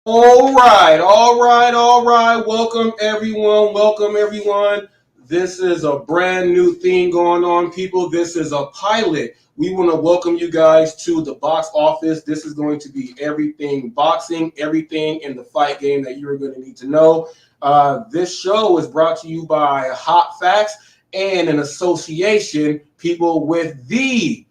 All right. Welcome everyone. Welcome everyone. This is a brand new thing going on, people. This is a pilot. We want to welcome you guys to the box office. This is going to be everything boxing, everything in the fight game that you're going to need to know. This show is brought to you by Hot Facts and an association, people, with the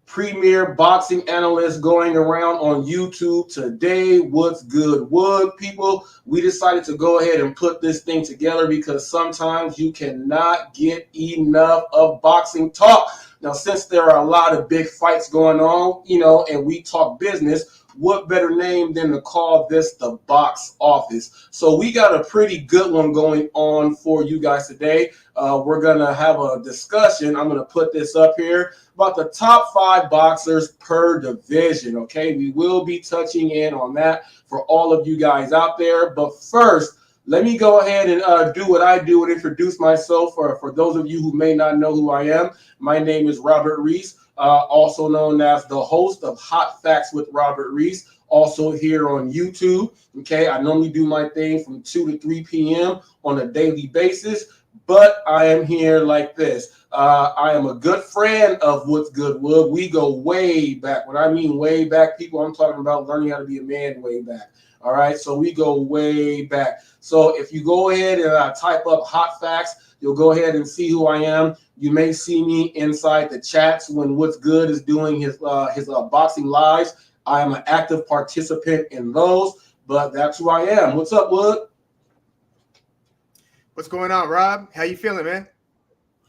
premier boxing analyst going around on YouTube today. What's good, Wood? People, we decided to go ahead and put this thing together because sometimes you cannot get enough of boxing talk. Now, since there are a lot of big fights going on, and we talk business, what better name than to call this the box office? So we got a pretty good one going on for you guys today. We're going to have a discussion. I'm going to put this up here about the top 5 boxers per division. Okay, we will be touching in on that for all of you guys out there. But first, let me go ahead and do what I do and introduce myself for those of you who may not know who I am. My name is Robert Reese, also known as the host of Hot Facts with Robert Reese, also here on YouTube. Okay, I normally do my thing from 2 to 3 p.m. on a daily basis, but I am here like this. I am a good friend of What's Good Wood. We go way back. When I mean way back, people, I'm talking about learning how to be a man way back. All right, so we go way back. So if you go ahead and type up Hot Facts, you'll go ahead and see who I am. You may see me inside the chats when What's Good is doing his boxing lives. I am an active participant in those, but that's who I am. What's up, Wood? What's going on, Rob? How you feeling, man?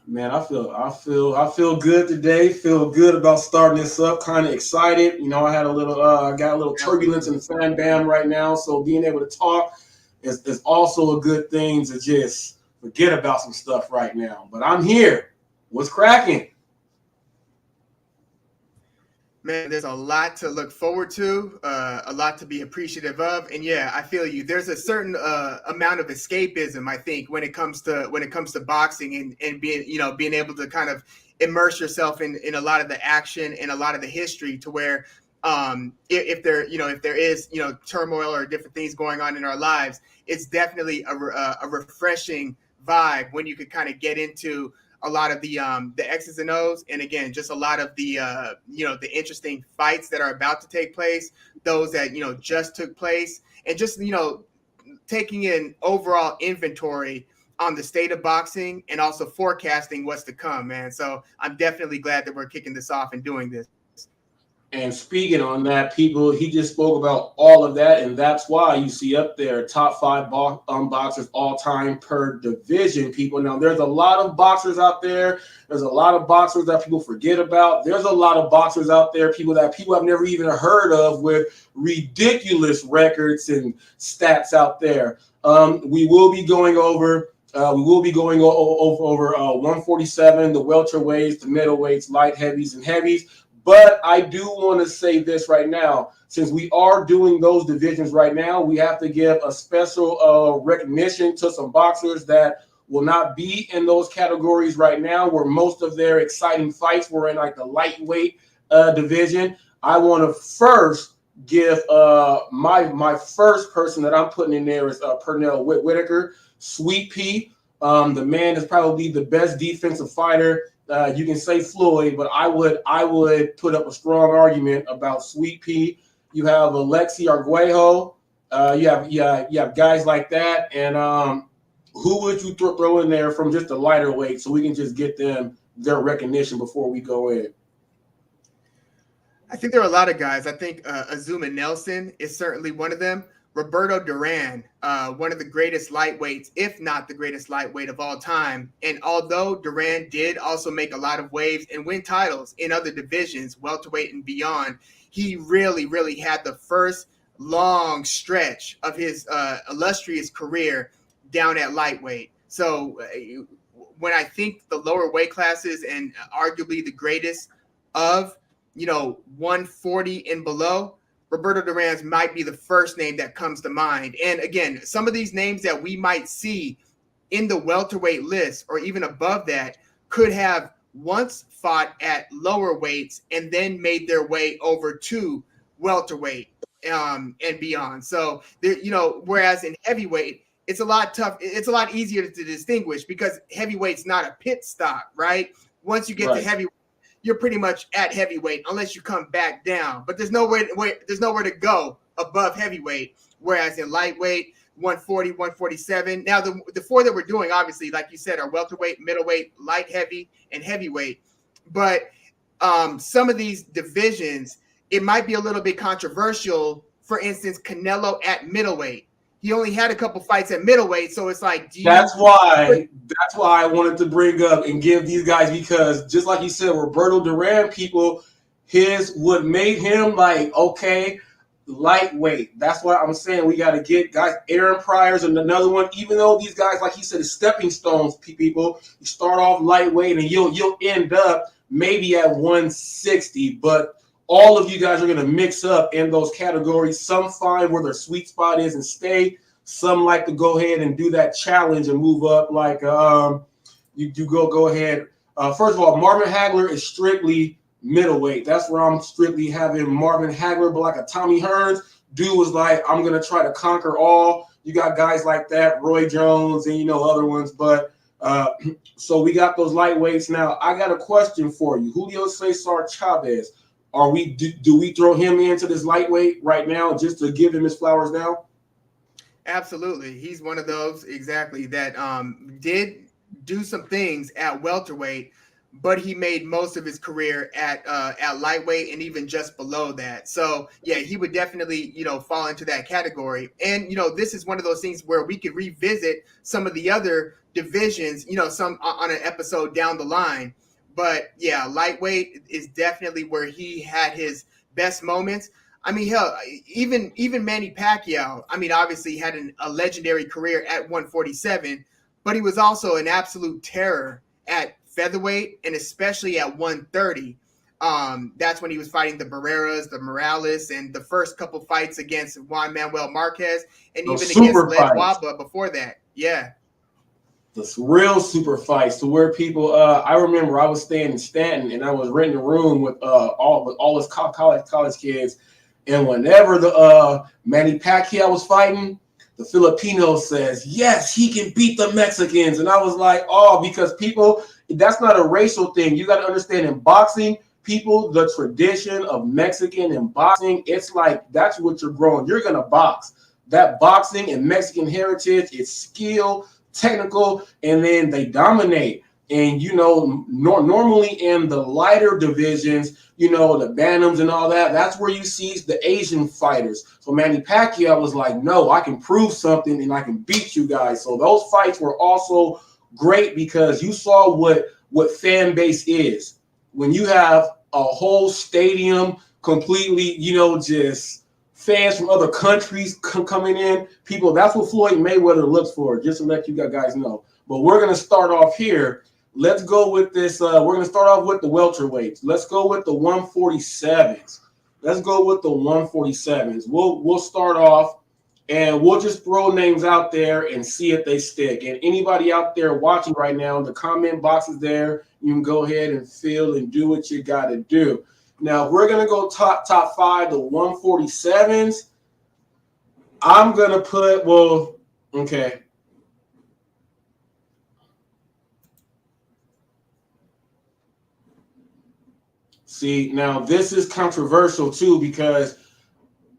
Man, I feel good today. Feel good about starting this up. Kind of excited. I had got a little turbulence in the fan bam right now. So being able to talk is also a good thing to just forget about some stuff right now. But I'm here. What's cracking? Man, there's a lot to look forward to, a lot to be appreciative of, and yeah, I feel you. There's a certain amount of escapism, I think, when it comes to boxing and being able to kind of immerse yourself in a lot of the action and a lot of the history, to where if there is turmoil or different things going on in our lives, it's definitely a refreshing vibe when you could kind of get into a lot of the X's and O's, and again, just a lot of the the interesting fights that are about to take place, those that just took place, and just taking in overall inventory on the state of boxing and also forecasting what's to come, man. So I'm definitely glad that we're kicking this off and doing this. And speaking on that, people, he just spoke about all of that, and that's why you see up there top 5 boxers all time per division, people. Now, there's a lot of boxers out there. There's a lot of boxers that people forget about. There's a lot of boxers out there, people that people have never even heard of, with ridiculous records and stats out there. We will be going over. Over 147, the welterweights, the middleweights, light heavies, and heavies. But I do want to say this right now. Since we are doing those divisions right now, we have to give a special recognition to some boxers that will not be in those categories right now, where most of their exciting fights were in like the lightweight division. I want to first give my first person that I'm putting in there is Pernell Whitaker, Sweet Pea. The man is probably the best defensive fighter. You can say Floyd, but I would put up a strong argument about Sweet Pea. You have Alexi Arguello. You have guys like that, and who would you throw in there from just the lighter weight so we can just get them their recognition before we go in? I think there are a lot of guys. I think Azuma Nelson is certainly one of them. Roberto Duran, one of the greatest lightweights, if not the greatest lightweight of all time. And although Duran did also make a lot of waves and win titles in other divisions, welterweight and beyond, he really, really had the first long stretch of his illustrious career down at lightweight. So when I think the lower weight classes and arguably the greatest of 140 and below, Roberto Duran might be the first name that comes to mind. And again, some of these names that we might see in the welterweight list or even above that could have once fought at lower weights and then made their way over to welterweight. and beyond. So there, whereas in heavyweight, it's a lot tough. It's a lot easier to distinguish because heaweight's not a pit stop, right? Once you get to heavyweight, you're pretty much at heavyweight unless you come back down. But there's nowhere to go above heavyweight. Whereas in lightweight, 140, 147. Now the four that we're doing, obviously, like you said, are welterweight, middleweight, light heavy, and heavyweight. But some of these divisions, it might be a little bit controversial. For instance, Canelo at middleweight. He only had a couple fights at middleweight, so it's like that's why I wanted to bring up and give these guys, because just like you said, Roberto Duran, people, what made him like, okay, lightweight. That's why I'm saying we got to get guys. Aaron Pryor's and another one. Even though these guys, like he said, is stepping stones. People, you start off lightweight and you'll end up maybe at 160, but all of you guys are going to mix up in those categories. Some find where their sweet spot is and stay. Some like to go ahead and do that challenge and move up. Like you do go ahead. First of all, Marvin Hagler is strictly middleweight. That's where I'm strictly having Marvin Hagler, but like a Tommy Hearns. Dude was like, I'm going to try to conquer all. You got guys like that, Roy Jones and, other ones. But so we got those lightweights. Now, I got a question for you. Julio Cesar Chavez. Do we throw him into this lightweight right now just to give him his flowers now? Absolutely. He's one of those exactly that did do some things at welterweight, but he made most of his career at lightweight and even just below that. So yeah, he would definitely, fall into that category. And, this is one of those things where we could revisit some of the other divisions, some on an episode down the line. But yeah, lightweight is definitely where he had his best moments. I mean, hell, even Manny Pacquiao, I mean, obviously had a legendary career at 147, but he was also an absolute terror at featherweight and especially at 130. That's when he was fighting the Barreras, the Morales, and the first couple fights against Juan Manuel Marquez and even against Len Waba before that. Yeah. The real super fights to where people, I remember I was staying in Stanton and I was renting a room with all his college kids. And whenever the Manny Pacquiao was fighting, the Filipino says, yes, he can beat the Mexicans. And I was like, oh, because people, that's not a racial thing. You got to understand in boxing, people, the tradition of Mexican and boxing, it's like that's what you're growing. You're going to box. That boxing and Mexican heritage is skill, technical, and then they dominate. And normally in the lighter divisions, the bantams and all that, that's where you see the Asian fighters. So Manny Pacquiao was like, no, I can prove something and I can beat you guys. So those fights were also great because you saw what fan base is when you have a whole stadium completely, just fans from other countries coming in. People, that's what Floyd Mayweather looks for, just to let you guys know. But we're going to start off here. Let's go with this. We're going to start off with the welterweights. Let's go with the 147s. We'll start off, and we'll just throw names out there and see if they stick. And anybody out there watching right now, the comment box is there. You can go ahead and fill and do what you got to do. Now, we're going to go top five, the 147s. I'm going to put, okay. See, now this is controversial too because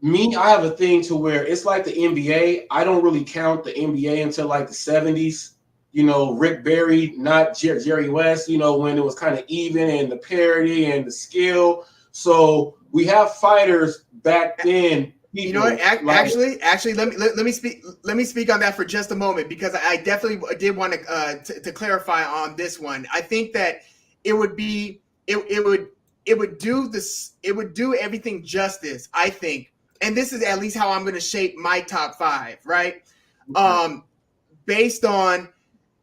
I have a thing to where it's like the NBA. I don't really count the NBA until like the 70s. Rick Barry, not Jerry West, when it was kind of even and the parity and the skill. So we have fighters back then. You know what? Actually, let me speak on that for just a moment because I definitely did want to clarify on this one. I think that it would do everything justice, I think. And this is at least how I'm going to shape my top five, right? Based on,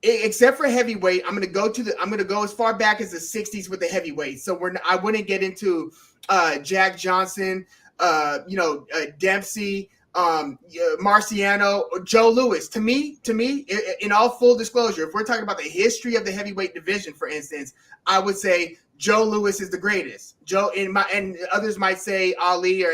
except for heavyweight, I'm going to go as far back as the 60s with the heavyweight. So I wouldn't get into Jack Johnson, Dempsey, Marciano, or Joe Louis. To me, in all full disclosure, if we're talking about the history of the heavyweight division, for instance, I would say Joe Louis is the greatest. And others might say Ali or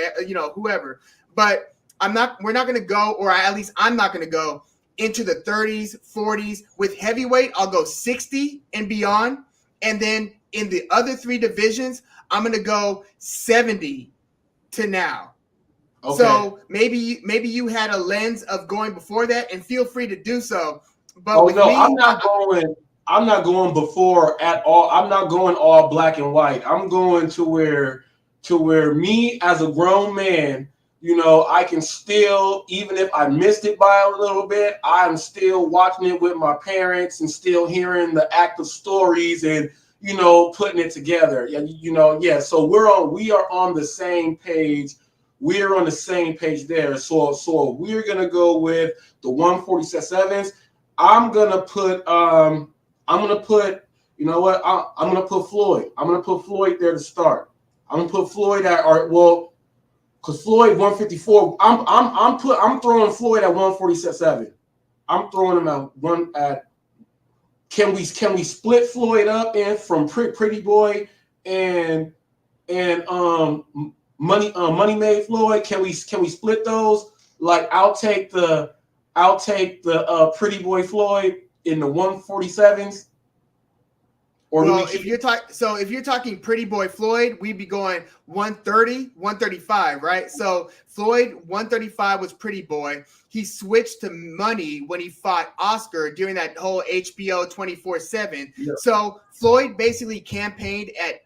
whoever. but we're not going to go, or at least I'm not going to go into the 30s, 40s. With heavyweight, I'll go 60 and beyond. And then in the other 3 divisions, I'm going to go 70 to now. Okay. So maybe you had a lens of going before that, and feel free to do so. But with me, I'm not going before at all. I'm not going all black and white. I'm going to where me as a grown man, I can still, even if I missed it by a little bit, I'm still watching it with my parents and still hearing the active stories and, putting it together. Yeah. So we are on the same page. We're on the same page there. So we're going to go with the 147s. I'm gonna put you know what? I'm gonna put Floyd. I'm gonna put Floyd there to start. I'm gonna put Floyd at because Floyd 154. I'm throwing Floyd at 147. I'm throwing him at. Can we split Floyd up in from Pretty Boy and Money Made Floyd? Can we split those? Like I'll take the Pretty Boy Floyd in the 147s. Well, if you're talking Pretty Boy Floyd, we'd be going 130, 135, right? So Floyd 135 was Pretty Boy. He switched to Money when he fought Oscar during that whole HBO 24/7. Yeah. So Floyd basically campaigned at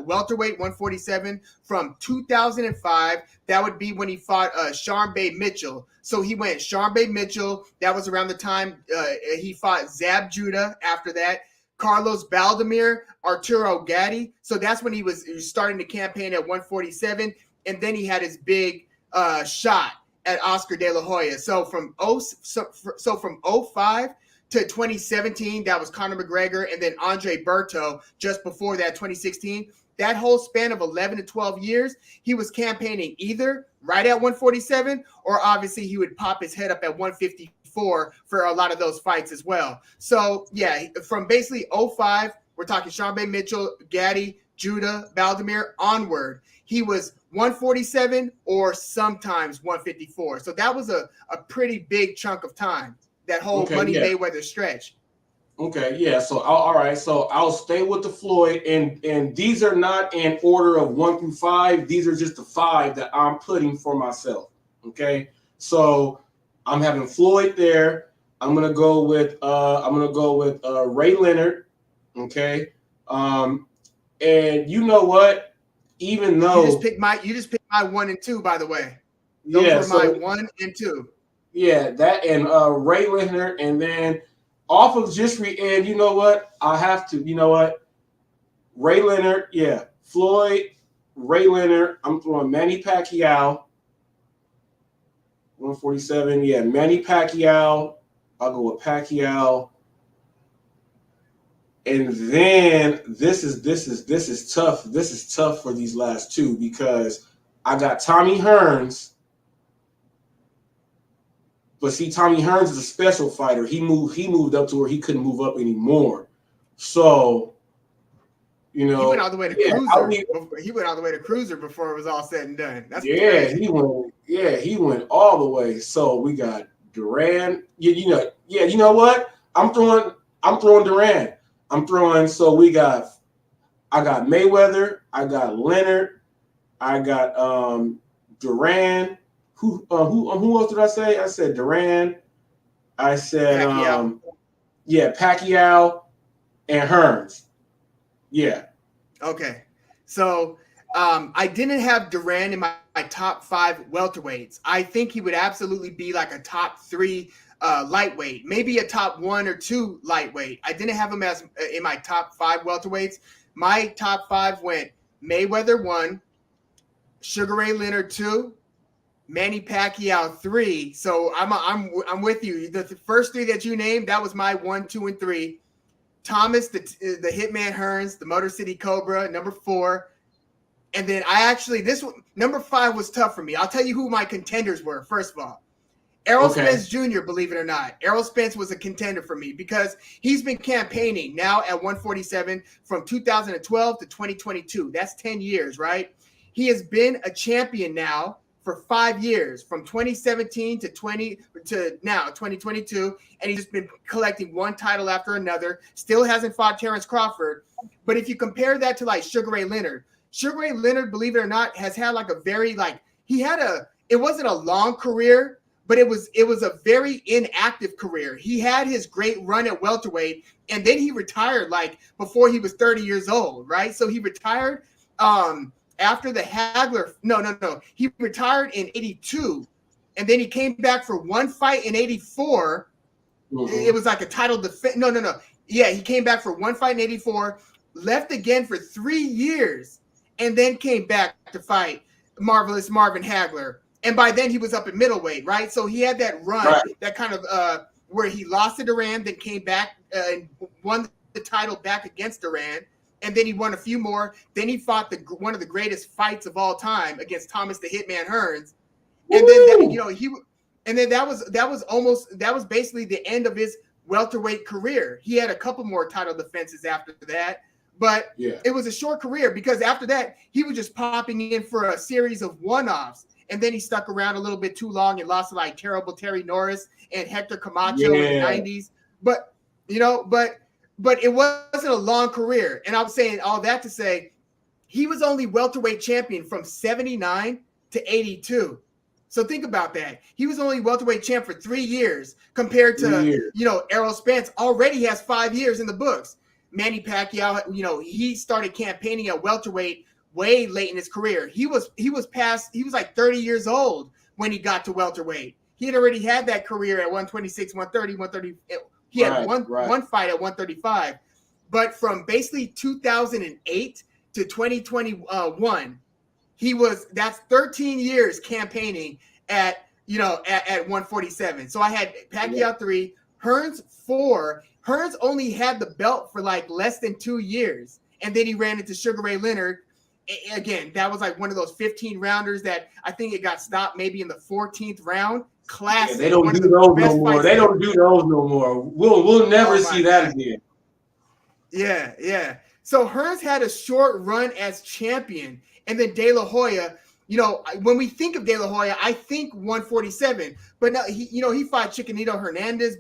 welterweight 147 from 2005. That would be when he fought Sean Bay Mitchell. So he went Sean Bay Mitchell. That was around the time he fought Zab Judah after that. Carlos Baldomir, Arturo Gatti. So that's when he was starting to campaign at 147. And then he had his big shot at Oscar De La Hoya. So from 05 to 2017, that was Conor McGregor and then Andre Berto just before that, 2016. That whole span of 11 to 12 years, he was campaigning either right at 147 or obviously he would pop his head up at 154 for a lot of those fights as well. So, yeah, from basically 05, we're talking Sean Bay Mitchell, Gatti, Judah, Baldomir, onward. He was 147 or sometimes 154. So that was a pretty big chunk of time, that whole Money Mayweather stretch. Okay, yeah. So all right. So I'll stay with the Floyd, and these are not in order of 1 through 5. These are just the 5 that I'm putting for myself. Okay, so I'm having Floyd there. I'm gonna go with Ray Leonard. Okay, and you know what? Even though you just picked my 1 and 2, by the way. Those were my 1 and 2. Yeah, that and Ray Leonard, and then. Off of and you know what? I have to, Ray Leonard, yeah. Floyd, Ray Leonard. I'm throwing Manny Pacquiao. 147, yeah. Manny Pacquiao. I'll go with Pacquiao. And then this is tough. This is tough for these last 2 because I got Tommy Hearns. But see, Tommy Hearns is a special fighter. He moved up to where he couldn't move up anymore. So, he went all the way to cruiser. He went all the way to cruiser before it was all said and done. That's crazy. He went all the way. So we got Duran. You know what? I'm throwing Duran. I got Mayweather. I got Leonard. I got Duran. Who else did I say? I said Duran. I said Pacquiao and Hearns. Yeah. Okay. So I didn't have Duran in my top 5 welterweights. I think he would absolutely be like a top 3 lightweight, maybe a top 1 or 2 lightweight. I didn't have him as in my top 5 welterweights. My top 5 went Mayweather 1, Sugar Ray Leonard 2, Manny Pacquiao 3. So I'm with you. The first 3 that you named, that was my 1, 2, and 3. Thomas, the Hitman Hearns, the Motor City Cobra, number 4. And then number 5 was tough for me. I'll tell you who my contenders were, first of all. Errol Spence Jr., believe it or not. Errol Spence was a contender for me because he's been campaigning now at 147 from 2012 to 2022. That's 10 years, right? He has been a champion now for 5 years, from 2017 to now 2022, and he's just been collecting one title after another. Still hasn't fought Terrence Crawford. But if you compare that to like Sugar Ray Leonard, believe it or not, has had like a very it wasn't a long career, but it was a very inactive career. He had his great run at welterweight, and then he retired like before he was 30 years old, right? So he retired after the Hagler. No. He retired in 82, and then he came back for one fight in 84. Mm-hmm. It was like a title defense. No. Yeah, he came back for one fight in 84, left again for 3 years, and then came back to fight Marvelous Marvin Hagler. And by then he was up at middleweight, right? So he had that run, right, that kind of where he lost to Duran, then came back and won the title back against Duran, and then he won a few more. Then he fought one of the greatest fights of all time against Thomas the Hitman Hearns, and then that was basically the end of his welterweight career. He had a couple more title defenses after that, but it was a short career because after that he was just popping in for a series of one-offs. And then he stuck around a little bit too long and lost to like terrible Terry Norris and Hector Camacho in the 90s. But it wasn't a long career. And I'm saying all that to say he was only welterweight champion from 79 to 82. So think about that. He was only welterweight champ for 3 years compared to, Errol Spence already has 5 years in the books. Manny Pacquiao, he started campaigning at welterweight way late in his career. He was like 30 years old when he got to welterweight. He had already had that career at 126, 130, 130. He had one fight at 135. But from basically 2008 to 2021, that's 13 years campaigning at 147. So I had Pacquiao 3, Hearns 4. Hearns only had the belt for like less than 2 years. And then he ran into Sugar Ray Leonard. Again, that was like one of those 15 rounders that I think it got stopped maybe in the 14th round. Classic. Yeah, they don't do those no more. They don't do those no more. We'll never see that again. Yeah. So Hearns had a short run as champion, and then De La Hoya. When we think of De La Hoya, I think 147. But no, he fought Chiquinito Hernandez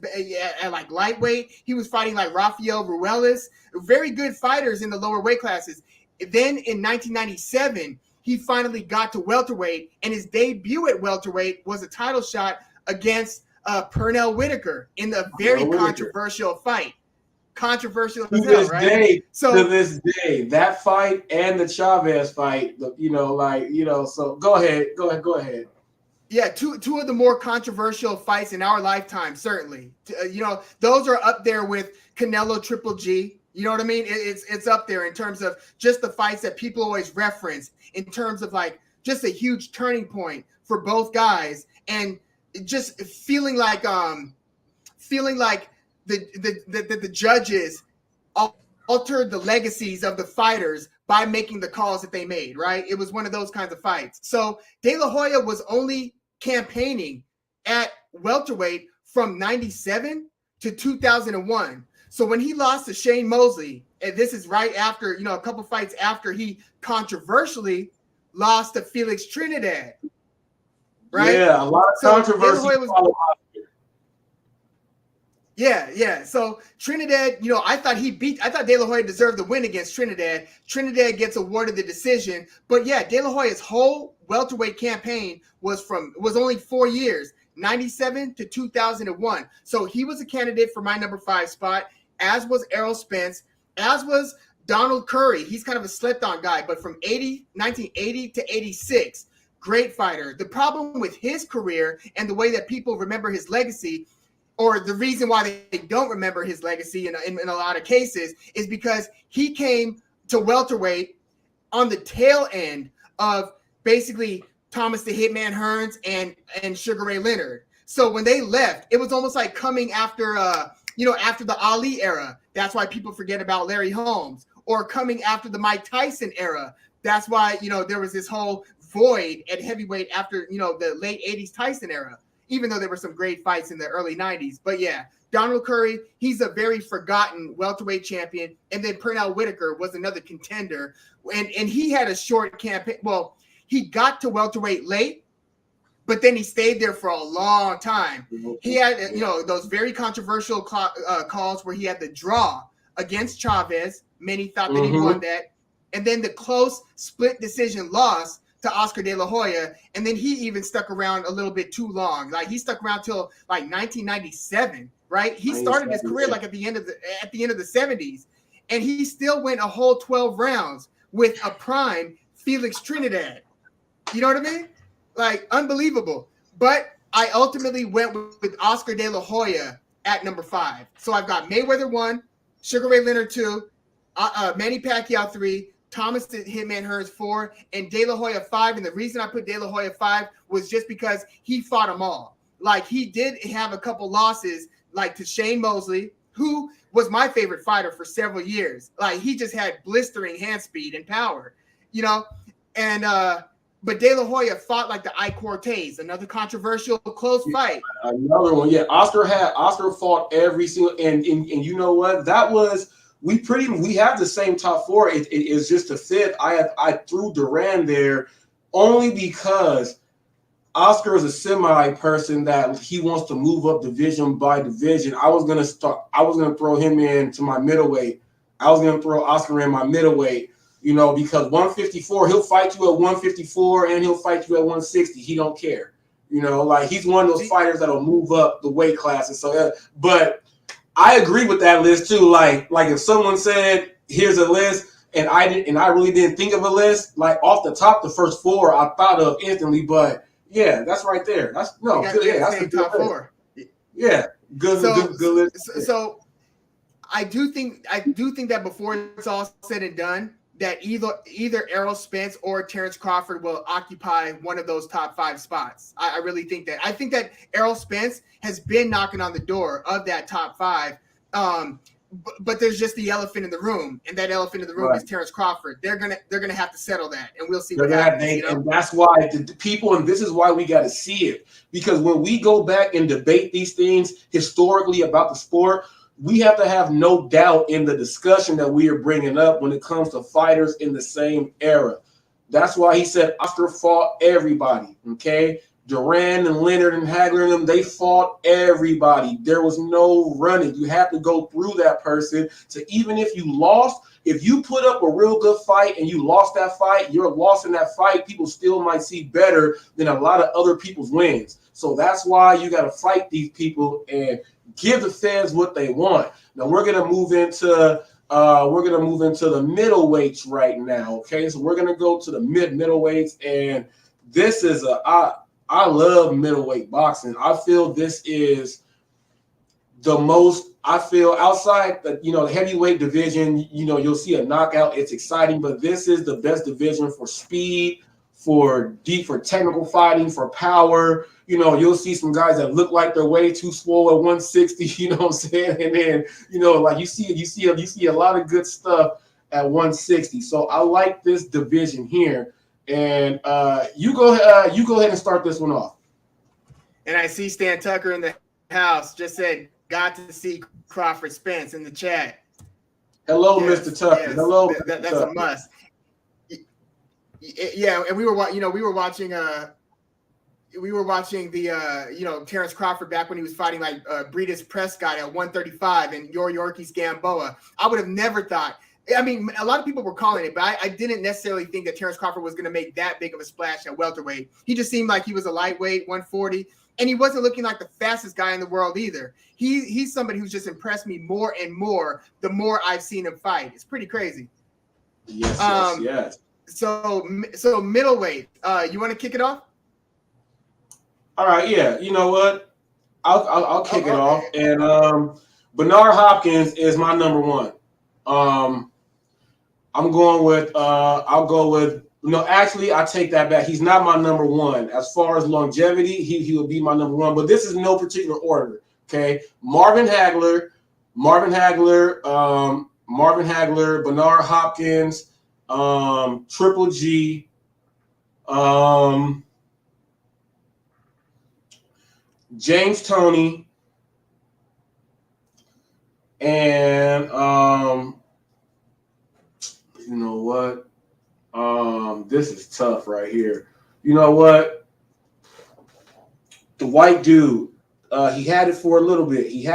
at like lightweight. He was fighting like Rafael Ruelas, very good fighters in the lower weight classes. Then in 1997, he finally got to welterweight, and his debut at welterweight was a title shot against Pernell Whitaker in a very controversial fight. Controversial as hell, right? To this day, that fight and the Chavez fight, so go ahead. Yeah, two of the more controversial fights in our lifetime, certainly. Those are up there with Canelo Triple G. You know what I mean? It's up there in terms of just the fights that people always reference, in terms of like just a huge turning point for both guys, and just feeling like the judges altered the legacies of the fighters by making the calls that they made, right? It was one of those kinds of fights. So De La Hoya was only campaigning at welterweight from 97 to 2001. So when he lost to Shane Mosley, and this is right after, a couple fights after he controversially lost to Felix Trinidad, right? Yeah, a lot of controversy. Yeah. So Trinidad, I thought De La Hoya deserved the win against Trinidad. Trinidad gets awarded the decision. But yeah, De La Hoya's whole welterweight campaign was only 4 years, 97 to 2001. So he was a candidate for my number 5 spot, as was Errol Spence, as was Donald Curry. He's kind of a slept-on guy, but from 1980 to 86, great fighter. The problem with his career and the way that people remember his legacy, or the reason why they don't remember his legacy in a lot of cases, is because he came to welterweight on the tail end of basically Thomas the Hitman Hearns and Sugar Ray Leonard. So when they left, it was almost like coming after after the Ali era. That's why people forget about Larry Holmes. Or coming after the Mike Tyson era. That's why, there was this whole void at heavyweight after, the late 80s Tyson era, even though there were some great fights in the early 90s. But yeah, Donald Curry, he's a very forgotten welterweight champion. And then Pernell Whitaker was another contender. And he had a short campaign. Well, he got to welterweight late, but then he stayed there for a long time. Mm-hmm. He had, those very controversial calls where he had the draw against Chavez. Many thought that he won that. And then the close split decision loss to Oscar De La Hoya. And then he even stuck around a little bit too long. Like he stuck around till like 1997, right? He started his career like at the end of the 70s. And he still went a whole 12 rounds with a prime Felix Trinidad. You know what I mean? Like, unbelievable. But I ultimately went with Oscar De La Hoya at number 5. So I've got Mayweather 1, Sugar Ray Leonard 2, Manny Pacquiao 3, Thomas the Hitman Hearns 4, and De La Hoya 5. And the reason I put De La Hoya 5 was just because he fought them all. Like, he did have a couple losses, like to Shane Mosley, who was my favorite fighter for several years. Like, he just had blistering hand speed and power, and but De La Hoya fought like the Ike Cortez, another controversial close fight. Another one, yeah. Oscar fought every single, and you know what? That was we have the same top 4. It is just a fit. I threw Duran there only because Oscar is a semi person that he wants to move up division by division. I was gonna throw him into my middleweight. I was gonna throw Oscar in my middleweight. Because 154, he'll fight you at 154 and he'll fight you at 160. He don't care. Like he's one of those fighters that'll move up the weight classes. So, but I agree with that list too. Like if someone said, "Here's a list," and I really didn't think of a list, like off the top, the first 4 I thought of instantly. But yeah, that's right there. That's the top 4. Yeah, good list. So I do think that before it's all said and done, that either Errol Spence or Terrence Crawford will occupy one of those top 5 spots. I really think that. I think that Errol Spence has been knocking on the door of that top 5. But there's just the elephant in the room, and that elephant in the room is Terrence Crawford. They're gonna have to settle that, and we'll see what happens. And that's why the people, and this is why we got to see it, because when we go back and debate these things historically about the sport, we have to have no doubt in the discussion that we are bringing up when it comes to fighters in the same era. That's why he said Oscar fought everybody, okay? Duran and Leonard and Hagler and them, they fought everybody. There was no running. You have to go through that person. So even if you lost, if you put up a real good fight and you lost that fight, your loss in that fight, people still might see better than a lot of other people's wins. So that's why you got to fight these people and give the fans what they want. Now we're gonna move into the middleweights right now. Okay, so we're gonna go to the middleweights, and this is I love middleweight boxing. I feel this is the most. I feel outside the heavyweight division, you'll see a knockout. It's exciting, but this is the best division for speed, for technical fighting, for power. You'll see some guys that look like they're way too swole at 160, you know what I'm saying? And then, like you see a lot of good stuff at 160. So I like this division here. And you go ahead and start this one off. And I see Stan Tucker in the house just said, "Got to see Crawford Spence" in the chat. Hello, Mr. Tucker. Yes. Hello. That's Tucker. A must. Yeah, and we were watching the Terrence Crawford back when he was fighting like Breedis Prescott at 135 and Yorkis Gamboa. I would have never thought. I mean, a lot of people were calling it, but I didn't necessarily think that Terrence Crawford was going to make that big of a splash at welterweight. He just seemed like he was a lightweight, 140, and he wasn't looking like the fastest guy in the world either. He's somebody who's just impressed me more and more the more I've seen him fight. It's pretty crazy. Yes. So middleweight. You want to kick it off? All right. Yeah. You know what? I'll kick it off. And Bernard Hopkins is my number 1. I'll go with. No, actually, I take that back. He's not my number 1. As far as longevity, he would be my number 1. But this is no particular order. Okay, Marvin Hagler, Bernard Hopkins, Triple G, James Toney, and you know what? This is tough right here. You know what? The white dude. He had it for a little bit. He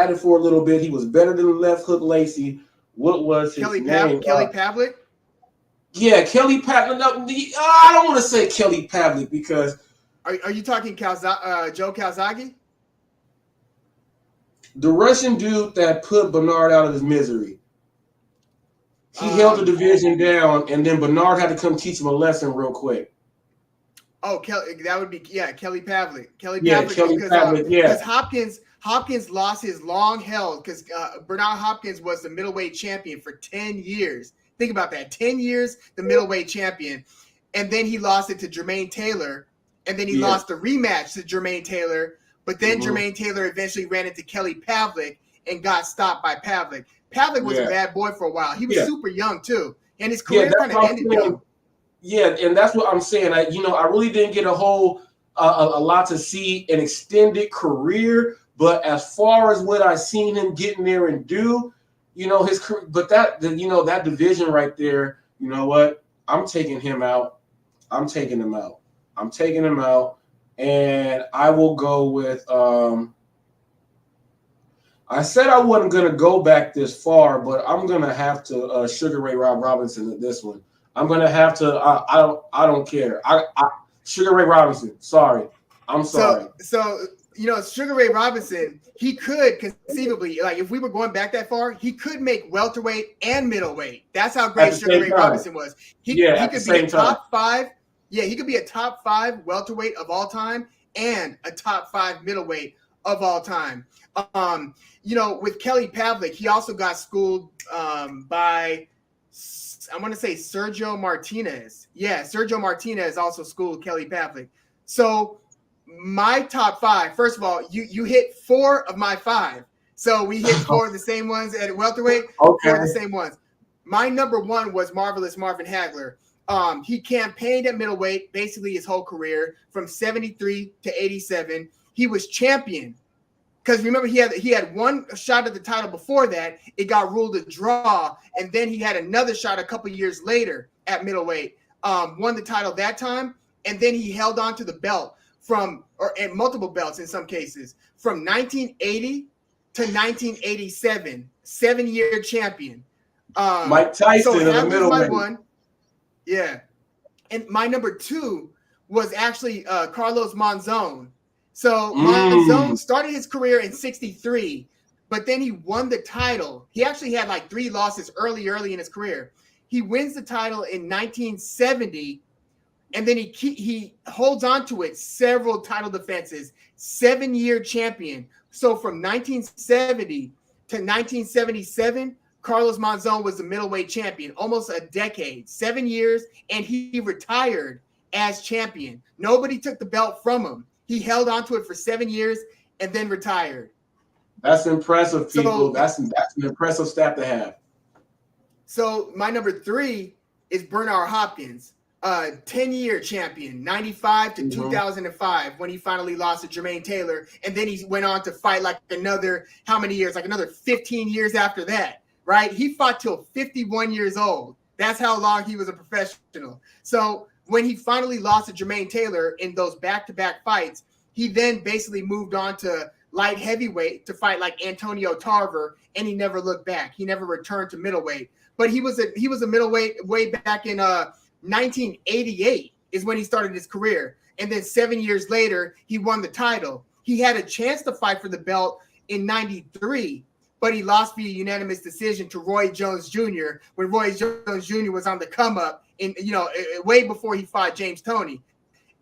was better than the left hook Lacey. What was his name? Kelly Pavlik? Yeah, Kelly Pavlik. No, I don't want to say Kelly Pavlik because. Are you talking Joe Calzaghe? The Russian dude that put Bernard out of his misery. He held the division down, and then Bernard had to come teach him a lesson real quick. Oh, that would be Kelly Pavlik. Kelly Pavlik, because Hopkins lost his long held because Bernard Hopkins was the middleweight champion for 10 years. Think about that, 10 years, the middleweight champion, and then he lost it to Jermaine Taylor, and then he lost the rematch to Jermaine Taylor. But then Jermaine Taylor eventually ran into Kelly Pavlik and got stopped by Pavlik. Pavlik was a bad boy for a while. He was super young too, and his career kind of ended young. Yeah, and that's what I'm saying. I really didn't get a lot to see an extended career, but as far as what I seen him getting there and do, his career. But that division right there, you know what? I'm taking him out. And I will go with I said I wasn't going to go back this far, but I'm going to have to Sugar Ray Robinson at this one. I'm going to have to I don't care. Sugar Ray Robinson. Sorry. I'm sorry. So Sugar Ray Robinson, he could conceivably, like if we were going back that far, he could make welterweight and middleweight. That's how great Sugar Ray Robinson was. He could be a top 5. Yeah, he could be a top 5 welterweight of all time and a top 5 middleweight of all time. With Kelly Pavlik, he also got schooled by, I want to say Sergio Martinez. Yeah, Sergio Martinez also schooled Kelly Pavlik. So my top 5, first of all, you hit 4 of my 5. So we hit 4 of the same ones at welterweight, 4 of the same ones. My number 1 was Marvelous Marvin Hagler. He campaigned at middleweight basically his whole career from 73 to 87. He was champion because remember he had one shot at the title before that. It got ruled a draw, and then he had another shot a couple years later at middleweight. Won the title that time, and then he held on to the belt and multiple belts in some cases from 1980 to 1987. 7-year champion. Mike Tyson in the middleweight. Yeah. And my number 2 was actually Carlos Monzon. So Monzon started his career in 63, but then he won the title. He actually had like 3 losses early in his career. He wins the title in 1970, and then he holds on to it, several title defenses, 7-year champion. So from 1970 to 1977, Carlos Monzon was the middleweight champion, almost a decade, 7 years, and he retired as champion. Nobody took the belt from him. He held on to it for 7 years and then retired. That's impressive, people. So, that's an impressive stat to have. So my number 3 is Bernard Hopkins, 10-year champion, 95 to 2005, when he finally lost to Jermaine Taylor, and then he went on to fight like another 15 years after that. Right? He fought till 51 years old. That's how long he was a professional. So when he finally lost to Jermaine Taylor in those back-to-back fights, he then basically moved on to light heavyweight to fight like Antonio Tarver, and he never looked back. He never returned to middleweight. But he was a middleweight way back in 1988 is when he started his career. And then 7 years later, he won the title. He had a chance to fight for the belt in 93, but he lost via unanimous decision to Roy Jones Jr. when Roy Jones Jr. was on the come up way before he fought James Toney.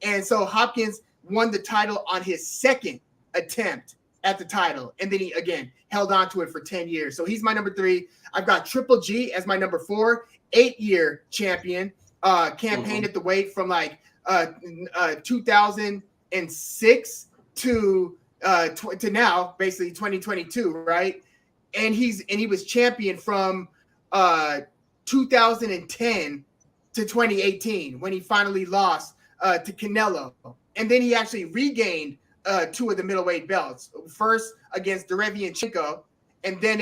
And so Hopkins won the title on his second attempt at the title. And then he, again, held on to it for 10 years. So he's my number 3. I've got Triple G as my number 4, 8-year champion, campaigned at the weight from 2006 to now, basically 2022, right? And he was champion from 2010 to 2018 when he finally lost to Canelo. And then he actually regained 2 of the middleweight belts. First against Derevianchenko, and then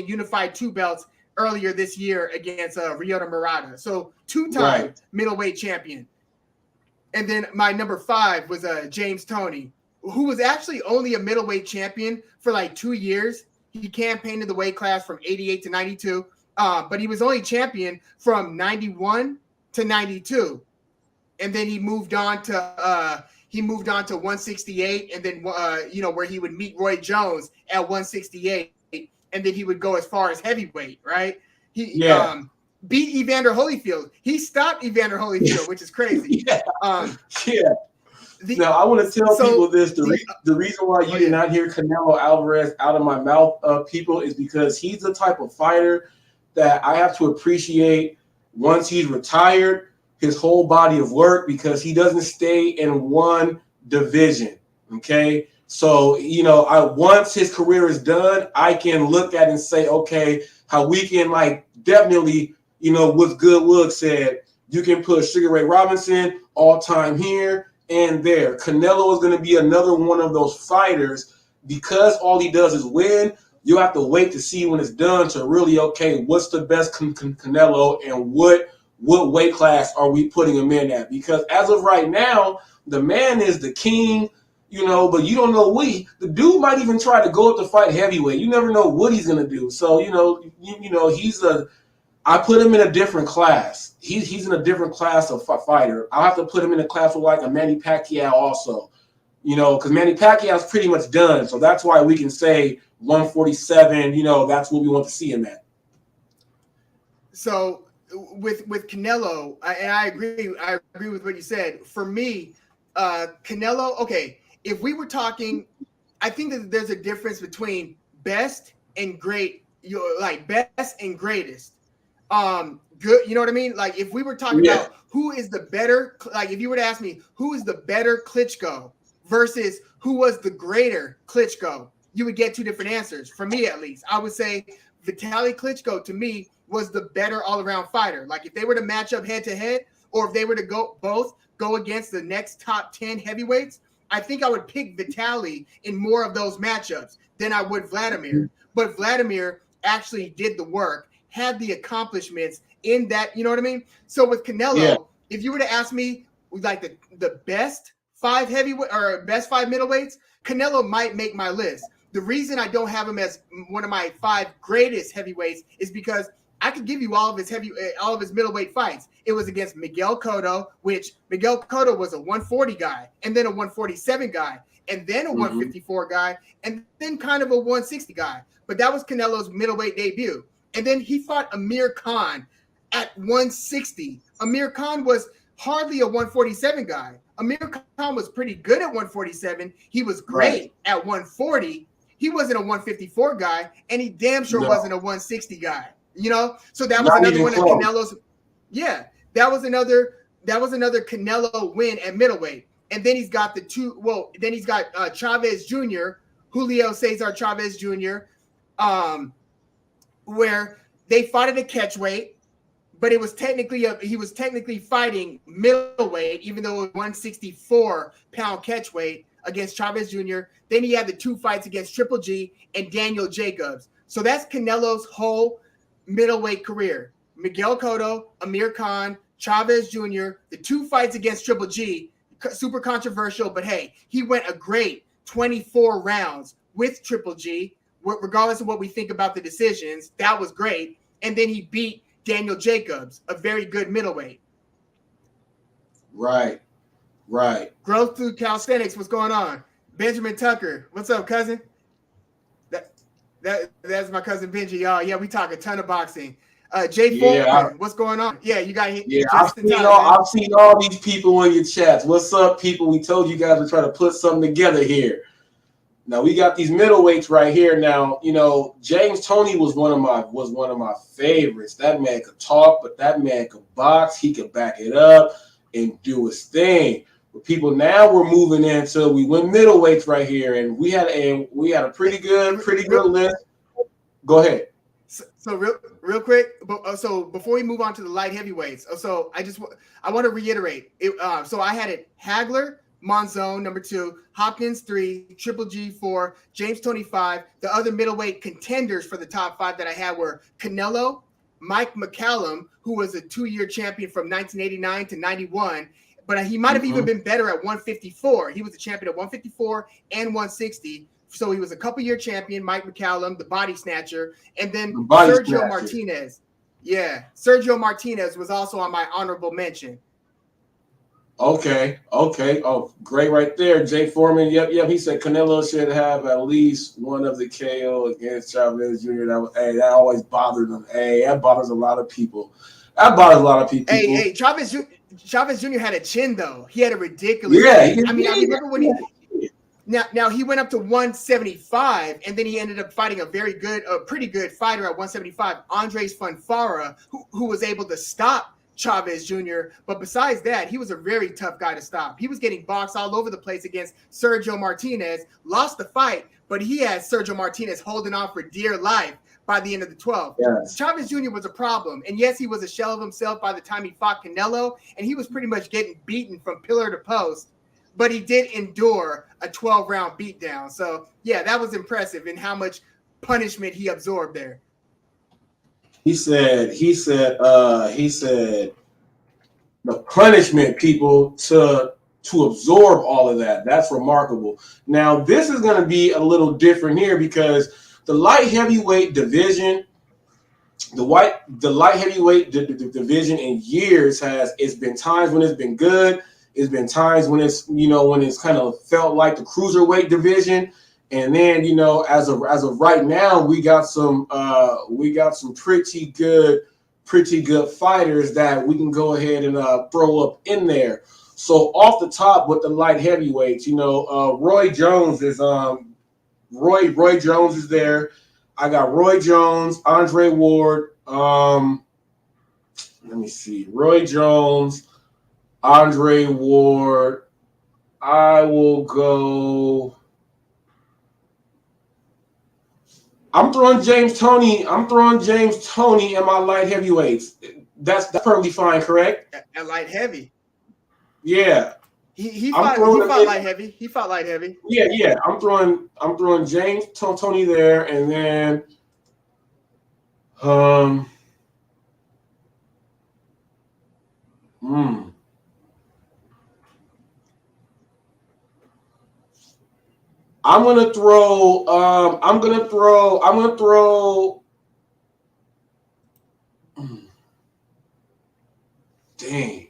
unified 2 belts earlier this year against Ryota Murata. So 2-time middleweight champion. And then my number 5 was James Toney. who was actually only a middleweight champion for like 2 years. He campaigned in the weight class from 88 to 92, but he was only champion from 91 to 92, and then he moved on to 168, and then where he would meet Roy Jones at 168, and then he would go as far as heavyweight, right? He beat Evander Holyfield. He stopped Evander Holyfield, which is crazy. Now, I want to tell people this. The reason why you did not hear Canelo Alvarez out of my mouth, people, is because he's the type of fighter that I have to appreciate once he's retired, his whole body of work, because he doesn't stay in one division, okay? So, once his career is done, I can look at it and say, okay, how we can, definitely, what Good Look said, you can put Sugar Ray Robinson all-time here and there. Canelo is going to be another one of those fighters, because all he does is win. You have to wait to see when it's done to really, okay, what's the best Canelo, and what weight class are we putting him in at? Because as of right now, the man is the king, but you don't know the dude might even try to go up to fight heavyweight. You never know what he's going to do. So, I put him in a different class. He's in a different class of fighter. I'll have to put him in a class with a Manny Pacquiao also, because Manny Pacquiao's pretty much done. So that's why we can say 147, that's what we want to see him at. So with Canelo, I agree with what you said. For me, Canelo, okay, if we were talking, I think that there's a difference between best and great, best and greatest. Good, you know what I mean? Like, if we were talking about who is the better, if you were to ask me who is the better Klitschko versus who was the greater Klitschko, you would get two different answers. For me, at least, I would say Vitaly Klitschko, to me, was the better all-around fighter. Like, if they were to match up head-to-head, or if they were to go against the next top 10 heavyweights, I think I would pick Vitaly in more of those matchups than I would Vladimir. But Vladimir actually did the work, had the accomplishments in that, you know what I mean? So with Canelo, if you were to ask me the best 5 heavyweight or best 5 middleweights, Canelo might make my list. The reason I don't have him as one of my 5 greatest heavyweights is because I could give you all of his middleweight fights. It was against Miguel Cotto, which Miguel Cotto was a 140 guy, and then a 147 guy, and then a 154 guy, and then kind of a 160 guy. But that was Canelo's middleweight debut. And then he fought Amir Khan at 160. Amir Khan was hardly a 147 guy. Amir Khan was pretty good at 147. He was great at 140. He wasn't a 154 guy, and he damn sure wasn't a 160 guy. So that was another one of Canelo's. Yeah, that was another Canelo win at middleweight. And then he's got then he's got Chavez Jr., Julio Cesar Chavez Jr., where they fought at a catchweight, but he was technically fighting middleweight, even though it was 164-pound catchweight against Chavez Jr. Then he had the 2 fights against Triple G and Daniel Jacobs. So that's Canelo's whole middleweight career. Miguel Cotto, Amir Khan, Chavez Jr., the 2 fights against Triple G, super controversial, but hey, he went a great 24 rounds with Triple G. Regardless of what we think about the decisions, that was great. And then he beat Daniel Jacobs, a very good middleweight. Right. Growth through calisthenics. What's going on? Benjamin Tucker. What's up, cousin? That's my cousin Benji, y'all. Yeah, we talk a ton of boxing. Jay Foreman, what's going on? Yeah, you got hit. Yeah, I've seen all these people in your chats. What's up, people? We told you guys to try to put something together here. Now we got these middleweights right here. Now, James Toney was one of my favorites. That man could talk, but that man could box. He could back it up and do his thing. But people, now we're moving into, we went middleweights right here, and we had a pretty good list. Go ahead. So real quick, so before we move on to the light heavyweights, so I want to reiterate it. So I had it Hagler, Monzon, number 2, Hopkins 3, Triple G 4, James Toney 5. The other middleweight contenders for the top 5 that I had were Canelo, Mike McCallum, who was a 2-year champion from 1989 to 91, but he might have even been better at 154. He was a champion at 154 and 160. So he was a couple-year champion, Mike McCallum, the body snatcher, and then Sergio Martinez. Yeah, Sergio Martinez was also on my honorable mention. Okay. Oh, great right there. Jake Foreman. Yep. He said Canelo should have at least one of the KO against Chavez Jr. That always bothered him. Hey, that bothers a lot of people. Hey, Chavez Jr. had a chin though. He had a ridiculous. Yeah. I remember when he. Now he went up to 175, and then he ended up fighting a pretty good fighter at 175, Andres Fonfara, who was able to stop Chavez Jr. But besides that, he was a very tough guy to stop. He was getting boxed all over the place against Sergio Martinez, lost the fight, but he had Sergio Martinez holding on for dear life by the end of the 12th. Yes. Chavez Jr. was a problem. And yes, he was a shell of himself by the time he fought Canelo, and he was pretty much getting beaten from pillar to post. But he did endure a 12-round beatdown. So, yeah, that was impressive in how much punishment he absorbed there. He said the punishment, people, to absorb all of that. That's remarkable. Now, this is going to be a little different here because the light heavyweight division, the light heavyweight division in years it's been times when it's been good. It's been times when it's kind of felt like the cruiserweight division, and then as of right now, we got some pretty good fighters that we can go ahead and throw up in there. So off the top with the light heavyweights, Roy Jones is Roy Jones is there. I got Roy Jones, Andre Ward. Let me see, Roy Jones, Andre Ward. I will go. I'm throwing James Toney in my light heavyweights. That's perfectly fine, correct? At light heavy. Yeah. He fought light heavy. He fought light heavy. Yeah. I'm throwing James Toney there, and then I'm gonna throw. Dang,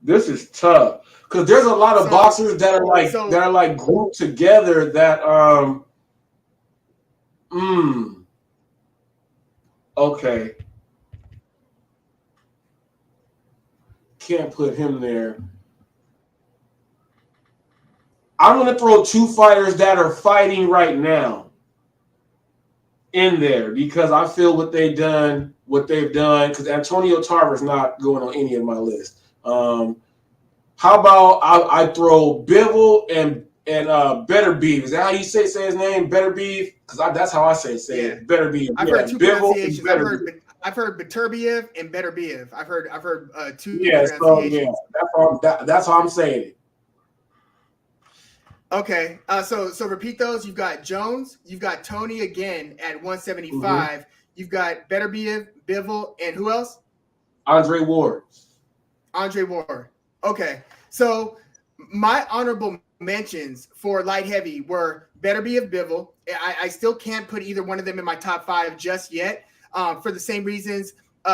this is tough because there's a lot of boxers that are like grouped together. That Okay. Can't put him there. I'm going to throw two fighters that are fighting right now in there because I feel what they've done, because Antonio Tarver's not going on any of my list. How about I throw Bivol and Better Beef? Is that how you say his name? Better Beef? Because that's how I say it. Better Beef. I've heard two pronunciations. I've heard Beterbiev and Beterbiev. I've heard two. Yeah, so that's how I'm saying it. Okay, so repeat those. You've got Jones, you've got Toney again at 175. You've got Beterbiev, Bivol, and who else? Andre Ward. Okay, so my honorable mentions for light heavy were Beterbiev, Bivol. I still can't put either one of them in my top 5 just yet. For the same reasons,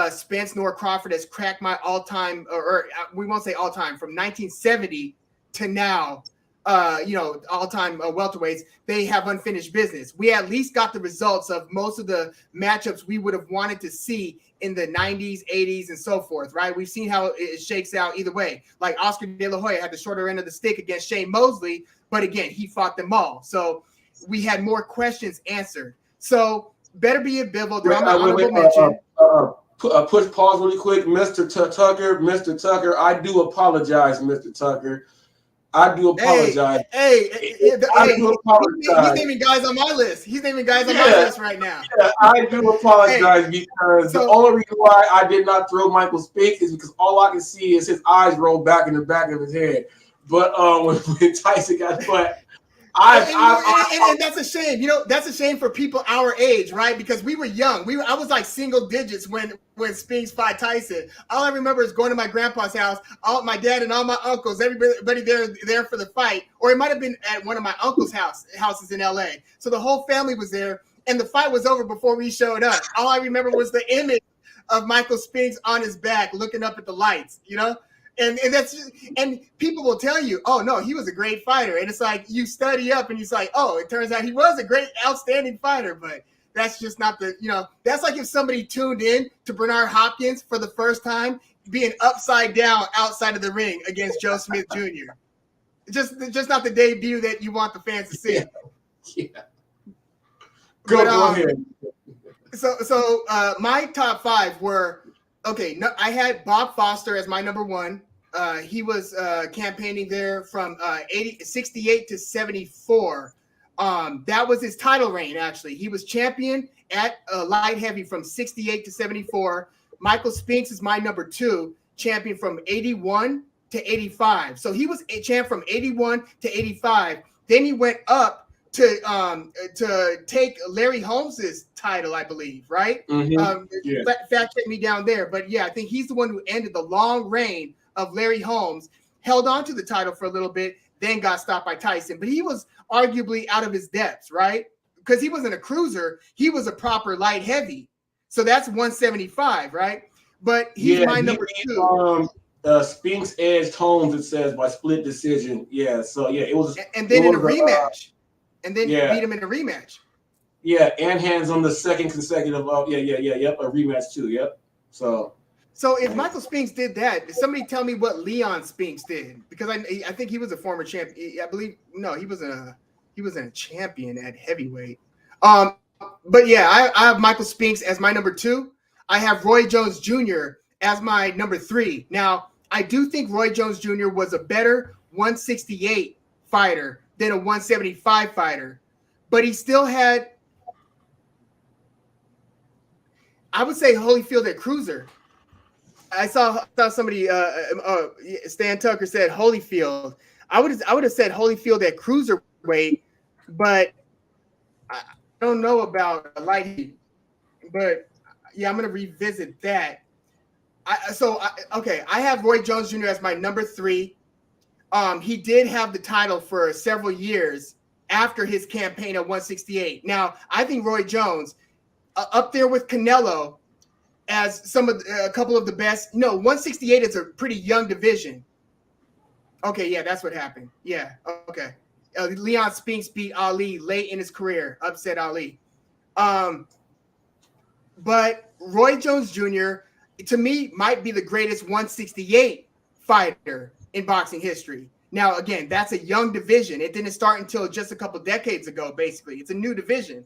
Spence Noah Crawford has cracked my all-time, or we won't say all-time, from 1970 to now. All-time welterweights, they have unfinished business. We at least got the results of most of the matchups we would have wanted to see in the 90s, 80s, and so forth, right? We've seen how it shakes out either way. Like Oscar De La Hoya had the shorter end of the stick against Shane Mosley, but again, he fought them all. So we had more questions answered. So Beterbiev, Bivol, they're on my honorable mention. Push pause really quick. Mr. Tucker, I do apologize, Mr. Tucker. I do apologize. He's naming guys on my list. He's naming guys on my list right now. Yeah, I do apologize because the only reason why I did not throw Michael Spinks is because all I can see is his eyes roll back in the back of his head. But when Tyson got put, And that's a shame. You know, that's a shame for people our age, right? Because we were young. I was like single digits when Spinks fought Tyson. All I remember is going to my grandpa's house. My dad and all my uncles, everybody there for the fight, or it might have been at one of my uncle's houses in LA. So the whole family was there, and the fight was over before we showed up. All I remember was the image of Michael Spinks on his back, looking up at the lights. You know. And people will tell you, oh no, he was a great fighter. And it's like you study up and it's like, oh, it turns out he was a great, outstanding fighter. But that's just not that's like if somebody tuned in to Bernard Hopkins for the first time being upside down outside of the ring against Joe Smith Jr. Just not the debut that you want the fans to see. Yeah. Go ahead. So my top five were, okay, no, I had Bob Foster as my number one. He was campaigning there from 68 to 74. That was his title reign, actually. He was champion at light heavy from 68 to 74. Michael Spinks is my number two, champion from 81 to 85. So he was a champ from 81 to 85. Then he went up to take Larry Holmes's title, I believe, right? Mm-hmm. Fact check me down there, but yeah, I think he's the one who ended the long reign of Larry Holmes. Held on to the title for a little bit, then got stopped by Tyson. But he was arguably out of his depths, right? Because he wasn't a cruiser; he was a proper light heavy. So that's 175, right? But he's my number two. Spinks edged Holmes, it says, by split decision. Yeah, so yeah, it was. And then in a rematch. And then beat him in a rematch. Yeah, and hands on the second consecutive. Yep, a rematch too. Yep. So if Michael Spinks did that, did somebody tell me what Leon Spinks did? Because I think he was a former champion. I believe he wasn't a champion at heavyweight. But yeah, I have Michael Spinks as my number two. I have Roy Jones Jr. as my number three. Now I do think Roy Jones Jr. was a better 168 fighter than a 175 fighter, but he still had, I would say, Holyfield at cruiser. I saw somebody, Stan Tucker said Holyfield. I would have said Holyfield at cruiserweight, but I don't know about light heat. But yeah, I'm gonna revisit that. I have Roy Jones Jr. as my number three. He did have the title for several years after his campaign at 168. Now, I think Roy Jones, up there with Canelo, as a couple of the best. No, 168 is a pretty young division. Okay, yeah, that's what happened. Yeah, okay. Leon Spinks beat Ali late in his career, upset Ali. But Roy Jones Jr., to me, might be the greatest 168 fighter in boxing history. Now, again, that's a young division. It didn't start until just a couple decades ago, basically. It's a new division.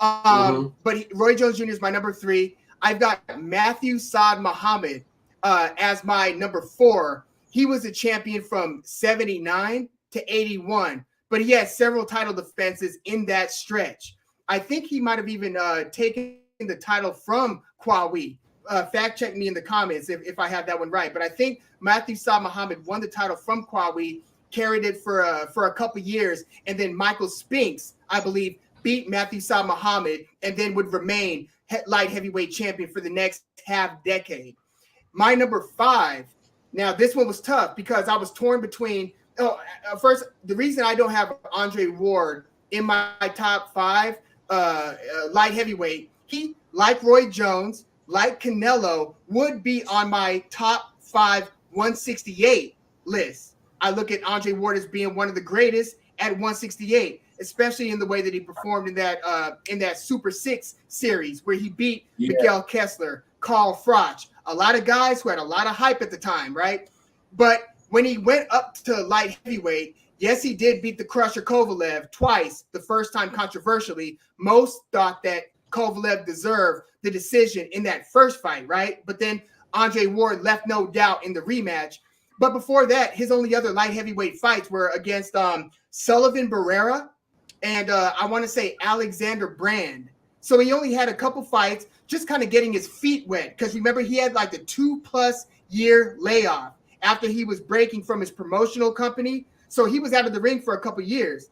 But Roy Jones Jr. is my number three. I've got Matthew Saad Muhammad as my number four. He was a champion from 79 to 81, but he had several title defenses in that stretch. I think he might have even taken the title from Kwawi. Fact check me in the comments if I have that one right. But I think Matthew Saad Muhammad won the title from Kwawi, carried it for a couple years, and then Michael Spinks, I believe, beat Matthew Saad Muhammad and then would remain light heavyweight champion for the next half decade. My number five. Now, this one was tough because I was torn between. First, the reason I don't have Andre Ward in my top five light heavyweight, he, like Roy Jones, like Canelo, would be on my top five 168 list. I look at Andre Ward as being one of the greatest at 168, especially in the way that he performed in that Super Six series where he beat Miguel Kessler, Carl Froch, a lot of guys who had a lot of hype at the time, right? But when he went up to light heavyweight, yes, he did beat the Crusher Kovalev twice, the first time controversially. Most thought that Kovalev deserved the decision in that first fight, right? But then Andre Ward left no doubt in the rematch. But before that, his only other light heavyweight fights were against Sullivan Barrera and I want to say Alexander Brand. So he only had a couple fights, just kind of getting his feet wet. Because remember, he had like the 2+ year layoff after he was breaking from his promotional company. So he was out of the ring for a couple years.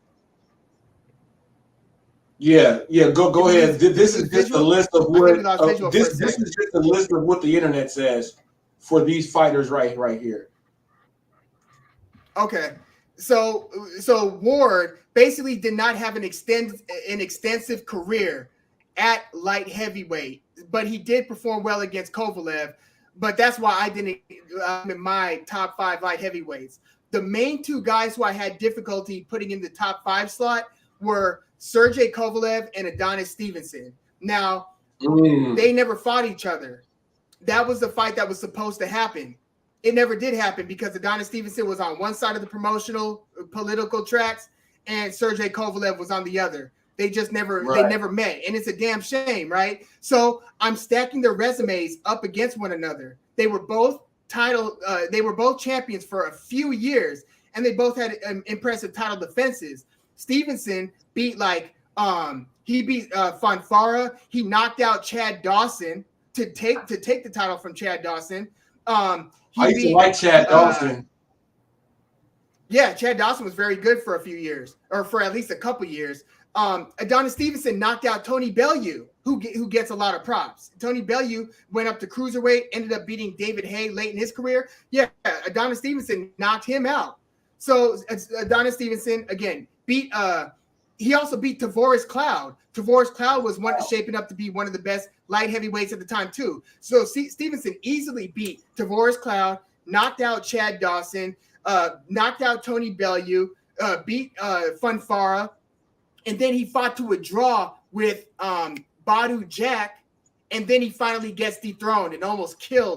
Yeah, yeah. Go ahead. This is just a Visual? list of I think we what lost visual for a this second. is just a list of what the internet says for these fighters right here. Okay. So Ward basically did not have an extensive career at light heavyweight, but he did perform well against Kovalev. But that's why I didn't in my top 5 light heavyweights. The main 2 guys who I had difficulty putting in the top 5 slot were Sergey Kovalev and Adonis Stevenson. Now, they never fought each other. That was the fight that was supposed to happen. It never did happen because Adonis Stevenson was on one side of the promotional political tracks and Sergey Kovalev was on the other. They just never they never met, and it's a damn shame, right? So I'm stacking their resumes up against one another. They were both champions for a few years, and they both had impressive title defenses. Stevenson beat Fonfara. He knocked out Chad Dawson to take the title from Chad Dawson. I used to like Chad Dawson. Yeah, Chad Dawson was very good for a few years, or for at least a couple years. Adonis Stevenson knocked out Tony Bellew, who gets a lot of props. Tony Bellew went up to cruiserweight, ended up beating David Haye late in his career. Yeah, Adonis Stevenson knocked him out. So Adonis Stevenson again beat. He also beat Tavoris Cloud. Tavoris Cloud was shaping up to be one of the best light heavyweights at the time too. So Stevenson easily beat Tavoris Cloud, knocked out Chad Dawson, knocked out Tony Bellew, beat Fonfara, and then he fought to a draw with Badu Jack, and then he finally gets dethroned and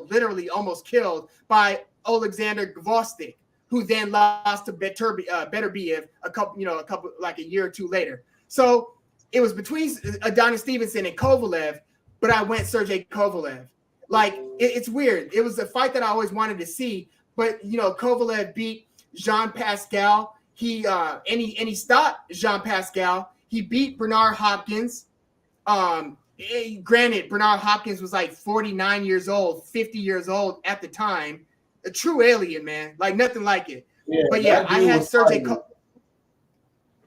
literally almost killed by Alexander Gvozdyk, who then lost to Beterbiev a year or 2 later. So it was between Adonis Stevenson and Kovalev, but I went Sergey Kovalev. It's weird. It was a fight that I always wanted to see, but Kovalev beat Jean Pascal. He stopped Jean Pascal. He beat Bernard Hopkins. Granted, Bernard Hopkins was like 49 years old, 50 years old at the time. A true alien, man. Like nothing like it. Yeah, but yeah, I had Sergey.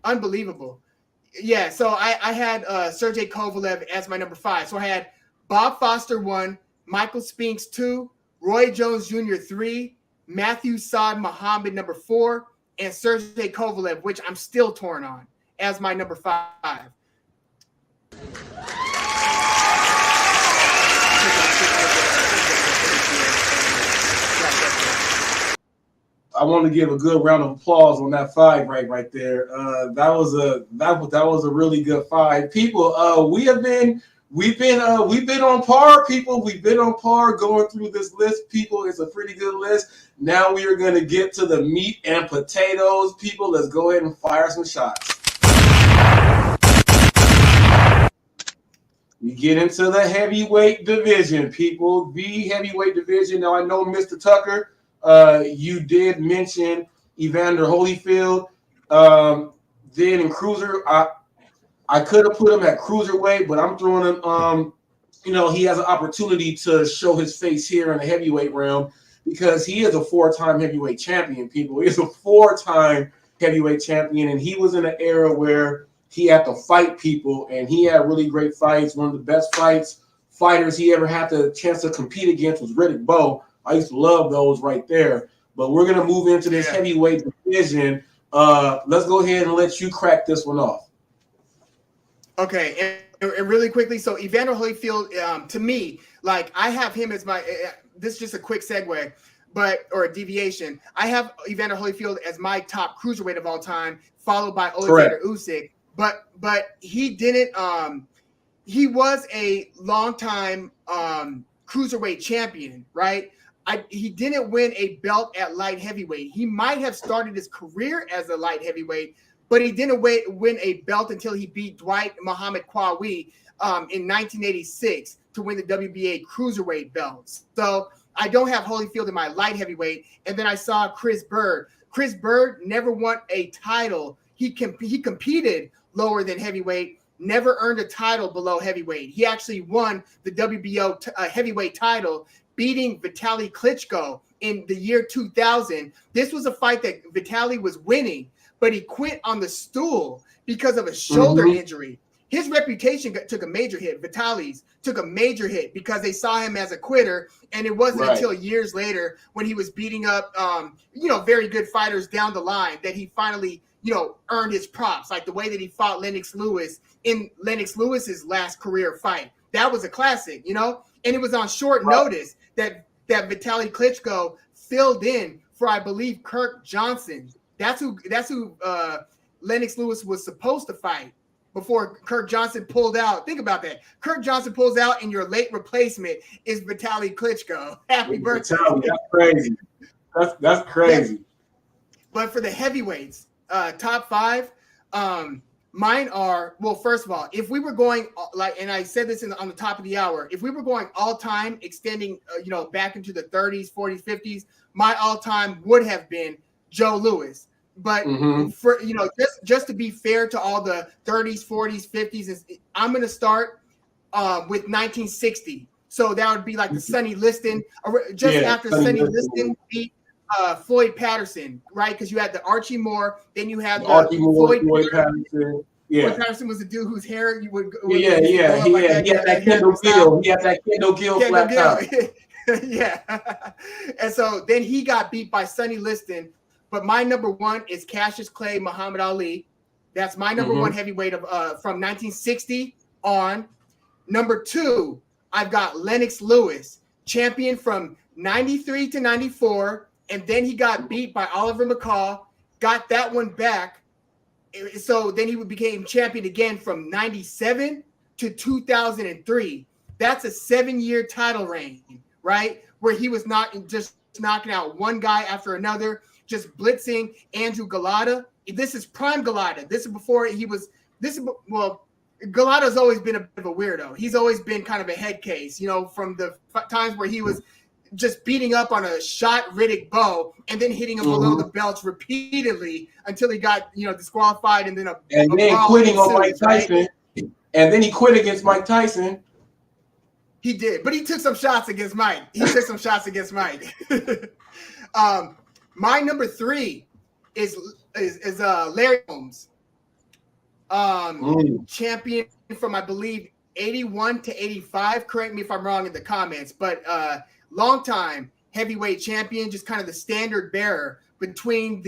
Unbelievable. Yeah, so I had Sergey Kovalev as my number 5. So I had Bob Foster 1, Michael Spinks 2, Roy Jones Jr. 3, Matthew Saad Muhammad number 4, and Sergey Kovalev, which I'm still torn on, as my number 5. I want to give a good round of applause on that 5 right there. That was a really good 5. People, we've been on par, people. We've been on par going through this list, people. It's a pretty good list. Now we are going to get to the meat and potatoes, people. Let's go ahead and fire some shots. We get into the heavyweight division, people. The heavyweight division. Now I know, Mr. Tucker, you did mention Evander Holyfield. Then in cruiser, I could have put him at cruiserweight, but I'm throwing him. He has an opportunity to show his face here in the heavyweight realm because he is a 4-time heavyweight champion. People, he is a 4-time heavyweight champion, and he was in an era where he had to fight people, and he had really great fights. One of the best fighters he ever had the chance to compete against was Riddick Bowe. I used to love those right there. But we're going to move into this heavyweight division. Let's go ahead and let you crack this one off. Okay, and really quickly, so Evander Holyfield, to me, I have him as my this is just a quick segue, or a deviation. I have Evander Holyfield as my top cruiserweight of all time, followed by Alexander Usyk. But he didn't. He was a longtime cruiserweight champion, right? He didn't win a belt at light heavyweight. He might have started his career as a light heavyweight, but he didn't win a belt until he beat Dwight Muhammad Qawi in 1986 to win the WBA cruiserweight belts. So I don't have Holyfield in my light heavyweight. And then I saw Chris Bird. Chris Bird never won a title. He competed lower than heavyweight, never earned a title below heavyweight. He actually won the WBO heavyweight title, beating Vitaly Klitschko in the year 2000. This was a fight that Vitaly was winning, but he quit on the stool because of a shoulder injury. his reputation took a major hit. Vitaly's took a major hit because they saw him as a quitter, and it wasn't until years later when he was beating up, very good fighters down the line that he finally, earned his props. Like the way that he fought Lennox Lewis in Lennox Lewis's last career fight. That was a classic, and it was on short notice that Vitaly Klitschko filled in for, I believe, Kirk Johnson. That's who Lennox Lewis was supposed to fight before Kirk Johnson pulled out. Think about that. Kirk Johnson pulls out, and your late replacement is Vitaly Klitschko. Happy birthday. That's crazy. That's crazy. But for the heavyweights, top five, mine are, well, first of all, if we were going and I said this on the top of the hour, if we were going all time, extending, back into the 30s, 40s, 50s, my all time would have been Joe Louis. But for just to be fair to all the 30s, 40s, 50s, I'm going to start with 1960. So that would be like the Sonny Liston, after Sonny Liston beat Floyd Patterson, right? Because you had the Archie Moore, then you had Floyd Patterson. Yeah. Floyd Patterson was the dude whose hair you would. He had that Kendall Gill. He had that Kendall Gill flat top. Yeah. And so then he got beat by Sonny Liston. But my number one is Cassius Clay, Muhammad Ali. That's my number one heavyweight from 1960 on. Number two, I've got Lennox Lewis, champion from 93 to 94. And then he got beat by Oliver McCall, got that one back. So then he became champion again from 97 to 2003. That's a 7-year title reign, right? Where he was not just knocking out one guy after another, just blitzing Andrew Galata. This is prime Galata. This is before he was. Galata's always been a bit of a weirdo. He's always been kind of a head case, from the times where he was just beating up on a shot Riddick Bowe and then hitting him below the belts repeatedly until he got disqualified and then quitting on Mike Tyson. Right? And then he quit against Mike Tyson. He did, but he took some shots against Mike. My number three is Larry Holmes, champion from, I believe, 81 to 85. Correct me if I'm wrong in the comments, but long time heavyweight champion, just kind of the standard bearer between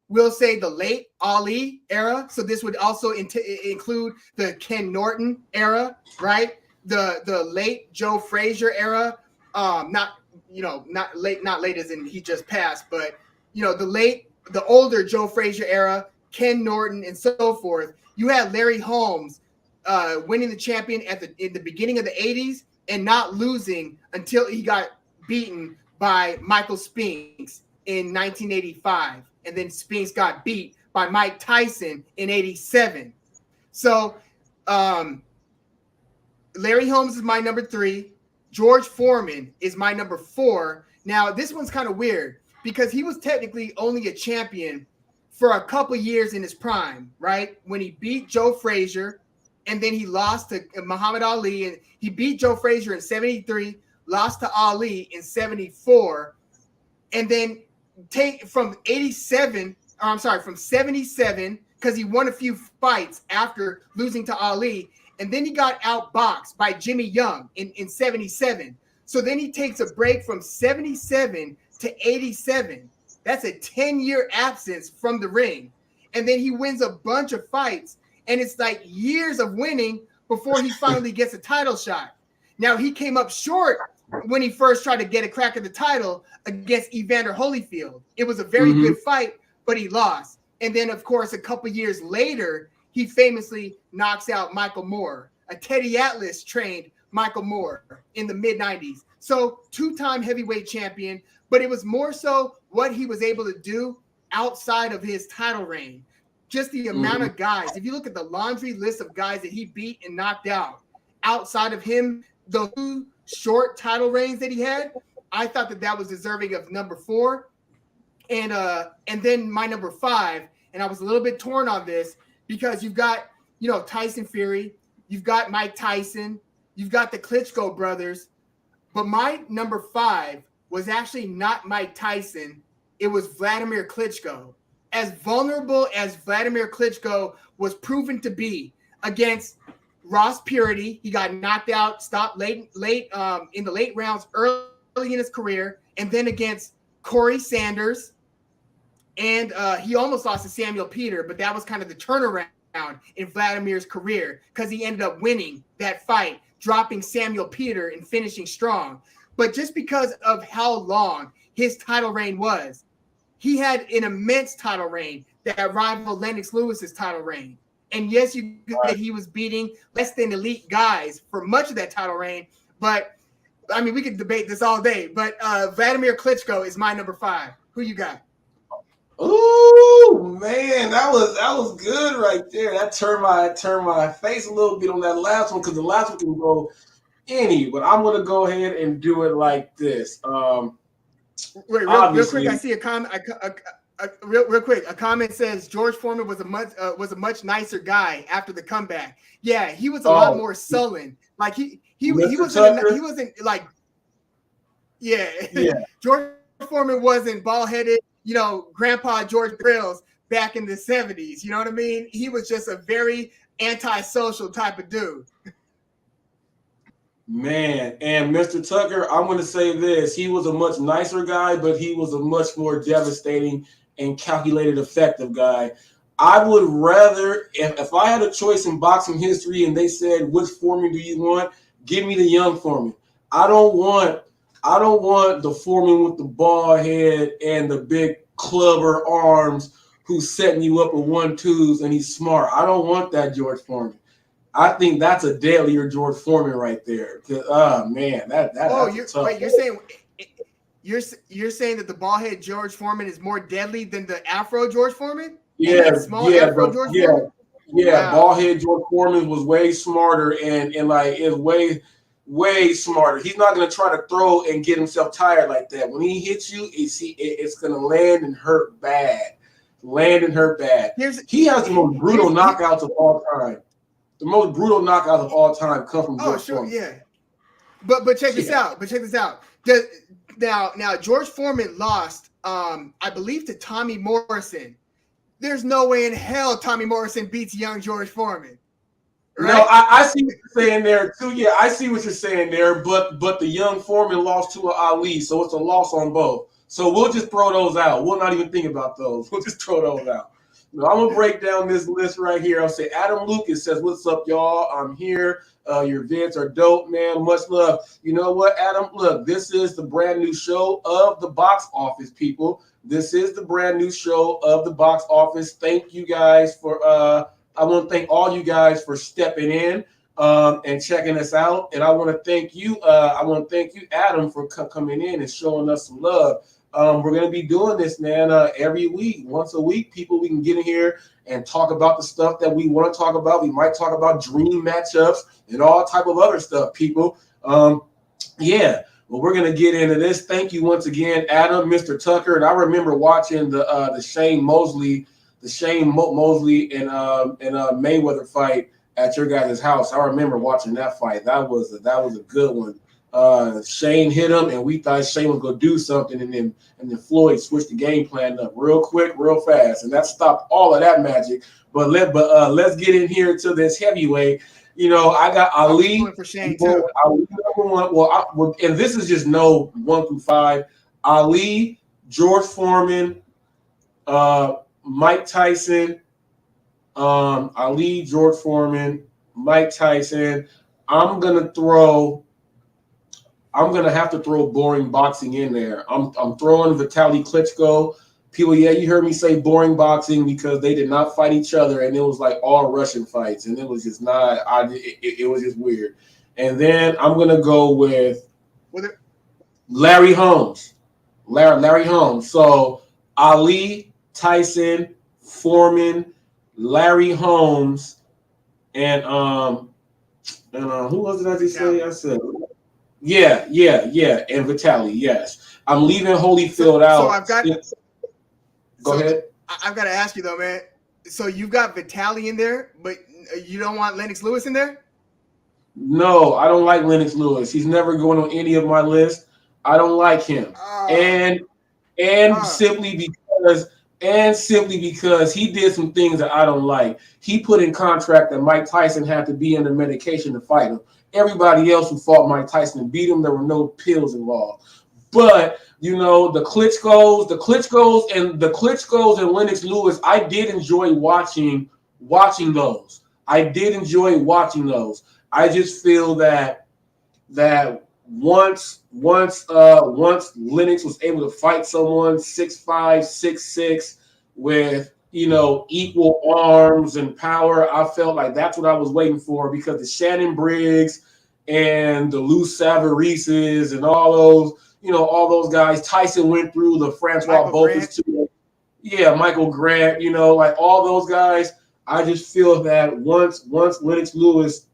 we'll say the late Ali era. So this would also include the Ken Norton era, right? The late Joe Frazier era, not late as in he just passed, but the older Joe Frazier era, Ken Norton, and so forth. You had Larry Holmes winning the champion in the beginning of the 80s and not losing until he got beaten by Michael Spinks in 1985. And then Spinks got beat by Mike Tyson in 87. So Larry Holmes is my number three. George Foreman is my number four. Now, this one's kind of weird because he was technically only a champion for a couple years in his prime, right? When he beat Joe Frazier, and then he lost to Muhammad Ali, and he beat Joe Frazier in 73, lost to Ali in 74, and then from 77, because he won a few fights after losing to Ali, and then he got outboxed by Jimmy Young in 77. So then he takes a break from 77 to 87. That's a 10-year absence from the ring. And then he wins a bunch of fights, and it's like years of winning before he finally gets a title shot. Now, he came up short when he first tried to get a crack at the title against Evander Holyfield. It was a very good fight, but he lost. And then, of course, a couple years later, he famously knocks out Michael Moore. A Teddy Atlas trained Michael Moore in the mid-90s. So two-time heavyweight champion, but it was more so what he was able to do outside of his title reign. Just the amount of guys. If you look at the laundry list of guys that he beat and knocked out, outside of him, the 2 short title reigns that he had, I thought that was deserving of number 4. And then my number 5, and I was a little bit torn on this because you've got, Tyson Fury, you've got Mike Tyson, you've got the Klitschko brothers, but my number 5 was actually not Mike Tyson. It was Vladimir Klitschko. As vulnerable as Vladimir Klitschko was proven to be against Ross Purity. He got knocked out, stopped late in the late rounds early in his career, and then against Corey Sanders. And he almost lost to Samuel Peter, but that was kind of the turnaround in Vladimir's career because he ended up winning that fight, dropping Samuel Peter and finishing strong. But just because of how long his title reign was, he had an immense title reign that rivaled Lennox Lewis's title reign. And yes, you that he was beating less than elite guys for much of that title reign. But I mean, we could debate this all day. But Vladimir Klitschko is my number 5. Who you got? Ooh, man, that was good right there. That turned my face a little bit on that last one because the last one can go any, but I'm gonna go ahead and do it like this. Wait, real quick, I see a comment. Real quick, a comment says George Foreman was a much nicer guy after the comeback. Yeah, he was a lot more sullen. Like he wasn't like yeah. George Foreman wasn't bald-headed, Grandpa George Grills back in the 70s. You know what I mean? He was just a very antisocial type of dude. Man, and Mr. Tucker, I'm going to say this. He was a much nicer guy, but he was a much more devastating and calculated, effective guy. I would rather, if I had a choice in boxing history and they said, which Foreman do you want? Give me the young Foreman. I don't want the Foreman with the bald head and the big clubber arms who's setting you up with 1-2s and he's smart. I don't want that George Foreman. I think that's a deadlier George Foreman right there. Man, that's tough. Wait, you're saying that the bald head George Foreman is more deadly than the Afro George Foreman? Afro George Foreman? Wow. Bald head George Foreman was way smarter and like is way smarter. He's not gonna try to throw and get himself tired like that. When he hits you, it's gonna land and hurt bad. He has the most brutal knockouts of all time. The most brutal knockouts of all time come from George Foreman. Yeah. But check this out. Now George Foreman lost, I believe, to Tommy Morrison. There's no way in hell Tommy Morrison beats young George Foreman. Right? No, I see what you're saying there too. Yeah, I see what you're saying there. But the young Foreman lost to Ali, so it's a loss on both. So we'll just throw those out. We'll not even think about those. We'll just throw those out. I'm gonna break down this list right here. I'll say Adam Lucas says, "What's up, y'all? I'm here. Your vids are dope, man. Much love." You know what, Adam? Look, this is the brand new show of the Box Office, people. This is the brand new show of the Box Office. Thank you guys for. I want to thank all you guys for stepping in and checking us out. And I want to thank you. Adam, for coming in and showing us some love. We're going to be doing this, man, every week, once a week. People, we can get in here and talk about the stuff that we want to talk about. We might talk about dream matchups and all type of other stuff, people. Yeah, well, we're going to get into this. Thank you once again, Adam, Mr. Tucker. And I remember watching the Shane Mosley and Mayweather fight at your guys' house. I remember watching that fight. That was a good one. Shane hit him, and we thought Shane was gonna do something, and then Floyd switched the game plan up real quick, real fast, and that stopped all of that magic. But let's get in here to this heavyweight. I got Ali. For Shane too. Ali number one. And this is just no 1 through 5. Ali, George Foreman, Mike Tyson. Ali, George Foreman, Mike Tyson. I'm gonna have to throw boring boxing in there. I'm throwing Vitaly Klitschko. People, yeah, you heard me say boring boxing because they did not fight each other, and it was like all Russian fights, and it was just not. It was just weird. And then I'm gonna go with Larry Holmes. Larry Holmes. So Ali, Tyson, Foreman, Larry Holmes, and who was it? I just say? I said. Yeah, and Vitaly, yes. I'm leaving Holyfield out. So I've got. Go ahead. I've got to ask you though, man. So you've got Vitaly in there, but you don't want Lennox Lewis in there? No, I don't like Lennox Lewis. He's never going on any of my lists. I don't like him, and simply because and simply because he did some things that I don't like. He put in contract that Mike Tyson had to be under medication to fight him. Everybody else who fought Mike Tyson and beat him, there were no pills involved. But you know, the Klitschko's and Lennox Lewis, I did enjoy watching those. I did enjoy watching those. I just feel that once Lennox was able to fight someone 6'5", 6'6", with equal arms and power, I felt like that's what I was waiting for, because the Shannon Briggs and the Lou Savarises and all those guys. Tyson went through the Francois Bopus too. Yeah, Michael Grant, like all those guys. I just feel that once Lennox Lewis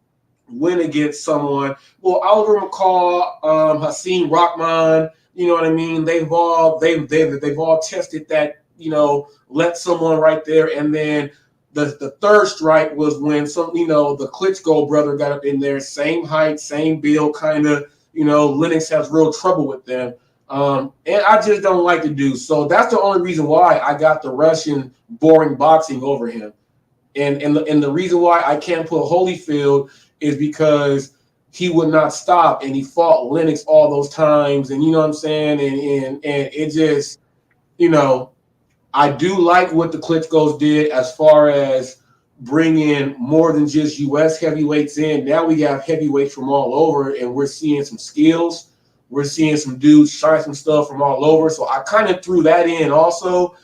win against someone, well, Oliver McCall, Hakeem Rahman, you know what I mean? They've all tested that, let someone right there, and then the third strike was when the Klitschko brother got up in there, same height, same build, kind of. Lennox has real trouble with them, and I just don't like the dude. So that's the only reason why I got the Russian boring boxing over him, and the reason why I can't put Holyfield is because he would not stop, and he fought Lennox all those times, and you know what I'm saying, and it just, I do like what the Klitschko's did as far as bringing more than just U.S. heavyweights in. Now we have heavyweights from all over, and we're seeing some skills. We're seeing some dudes try some stuff from all over. So I kind of threw that in also.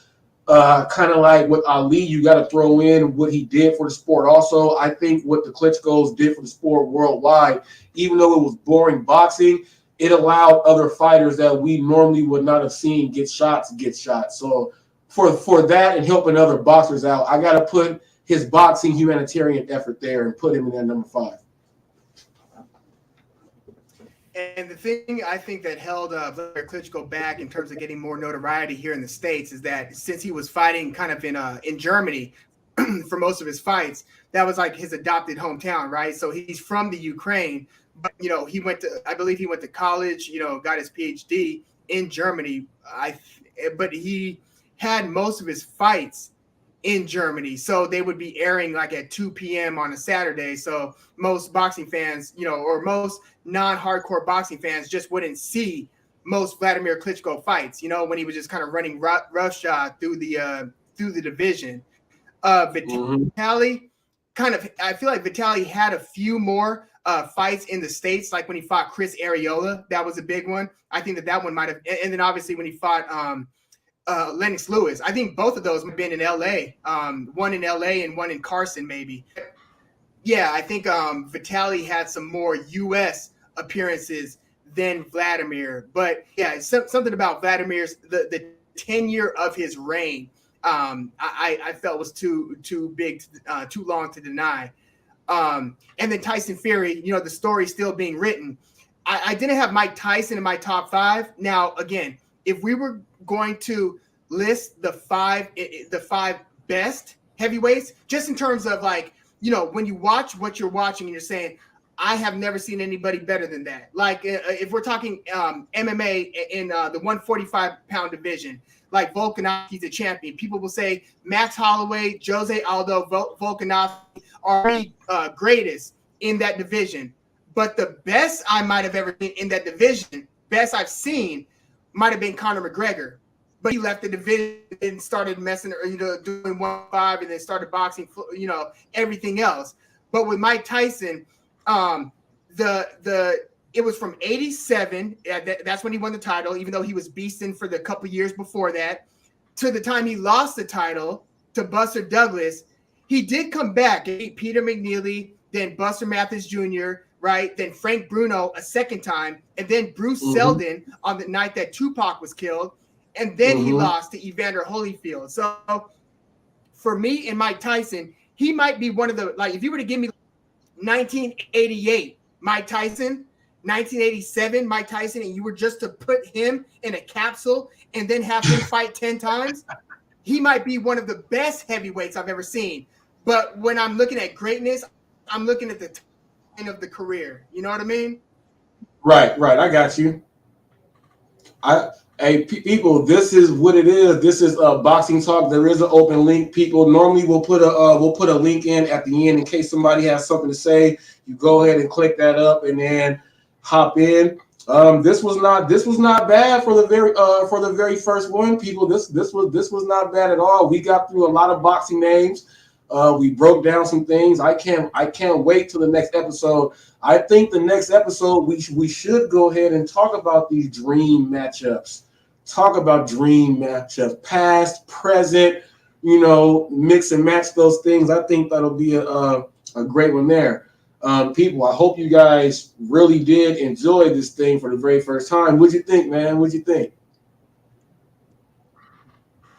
Kind of like with Ali, you got to throw in what he did for the sport. Also, I think what the Klitschko's did for the sport worldwide, even though it was boring boxing, it allowed other fighters that we normally would not have seen get shots. So for that and helping other boxers out, I got to put his boxing humanitarian effort there and put him in at number 5. And the thing I think that held Vladimir Klitschko back in terms of getting more notoriety here in the States is that since he was fighting kind of in Germany for most of his fights, that was like his adopted hometown, right? So he's from the Ukraine, but I believe he went to college, got his PhD in Germany. But he had most of his fights in Germany, so they would be airing like at 2 p.m. on a Saturday. So most boxing fans, or most non-hardcore boxing fans just wouldn't see most Vladimir Klitschko fights, when he was just kind of running roughshod through the division. Vitaly, I feel like Vitaly had a few more fights in the States, like when he fought Chris Arreola. That was a big one. I think that one might have, and then obviously when he fought Lennox Lewis. I think both of those have been in LA. One in LA and one in Carson, maybe. Yeah, I think Vitaly had some more U.S. appearances than Vladimir. But yeah, something about Vladimir's the tenure of his reign. I felt was too big, too long to deny. And then Tyson Fury, the story still being written. I didn't have Mike Tyson in my top 5. Now, again, if we were going to list the five best heavyweights, just in terms of like, when you watch what you're watching and you're saying, I have never seen anybody better than that. Like if we're talking MMA in the 145-pound division, like Volkanovski's the champion. People will say Max Holloway, Jose Aldo, Volkanovski are the greatest in that division. But the best I might have ever seen in that division, best I've seen, might have been Conor McGregor. But he left the division and started messing, doing 1-5 and then started boxing, everything else. But with Mike Tyson, it was from 87. That's when he won the title, even though he was beasting for the couple years before that, to the time he lost the title to Buster Douglas. He did come back and beat Peter McNeely, then Buster Mathis Jr., right? Then Frank Bruno a second time, and then Bruce Seldon on the night that Tupac was killed. And then he lost to Evander Holyfield. So for me and Mike Tyson, he might be one of the, like, if you were to give me 1988 Mike Tyson, 1987 Mike Tyson, and you were just to put him in a capsule and then have him fight 10 times, he might be one of the best heavyweights I've ever seen. But when I'm looking at greatness, I'm looking at the end of the career. You know what I mean? Right. I got you. Hey, people, this is what it is. This is boxing talk. There is an open link. People, normally we'll put a link in at the end in case somebody has something to say. You go ahead and click that up and then hop in. This was not bad for the very first one, people. This was not bad at all. We got through a lot of boxing names. We broke down some things. I can't wait till the next episode. I think the next episode we should go ahead and talk about these dream matchups. Talk about dream matchups, past, present. Mix and match those things. I think that'll be a great one there. People, I hope you guys really did enjoy this thing for the very first time. What'd you think, man? What'd you think?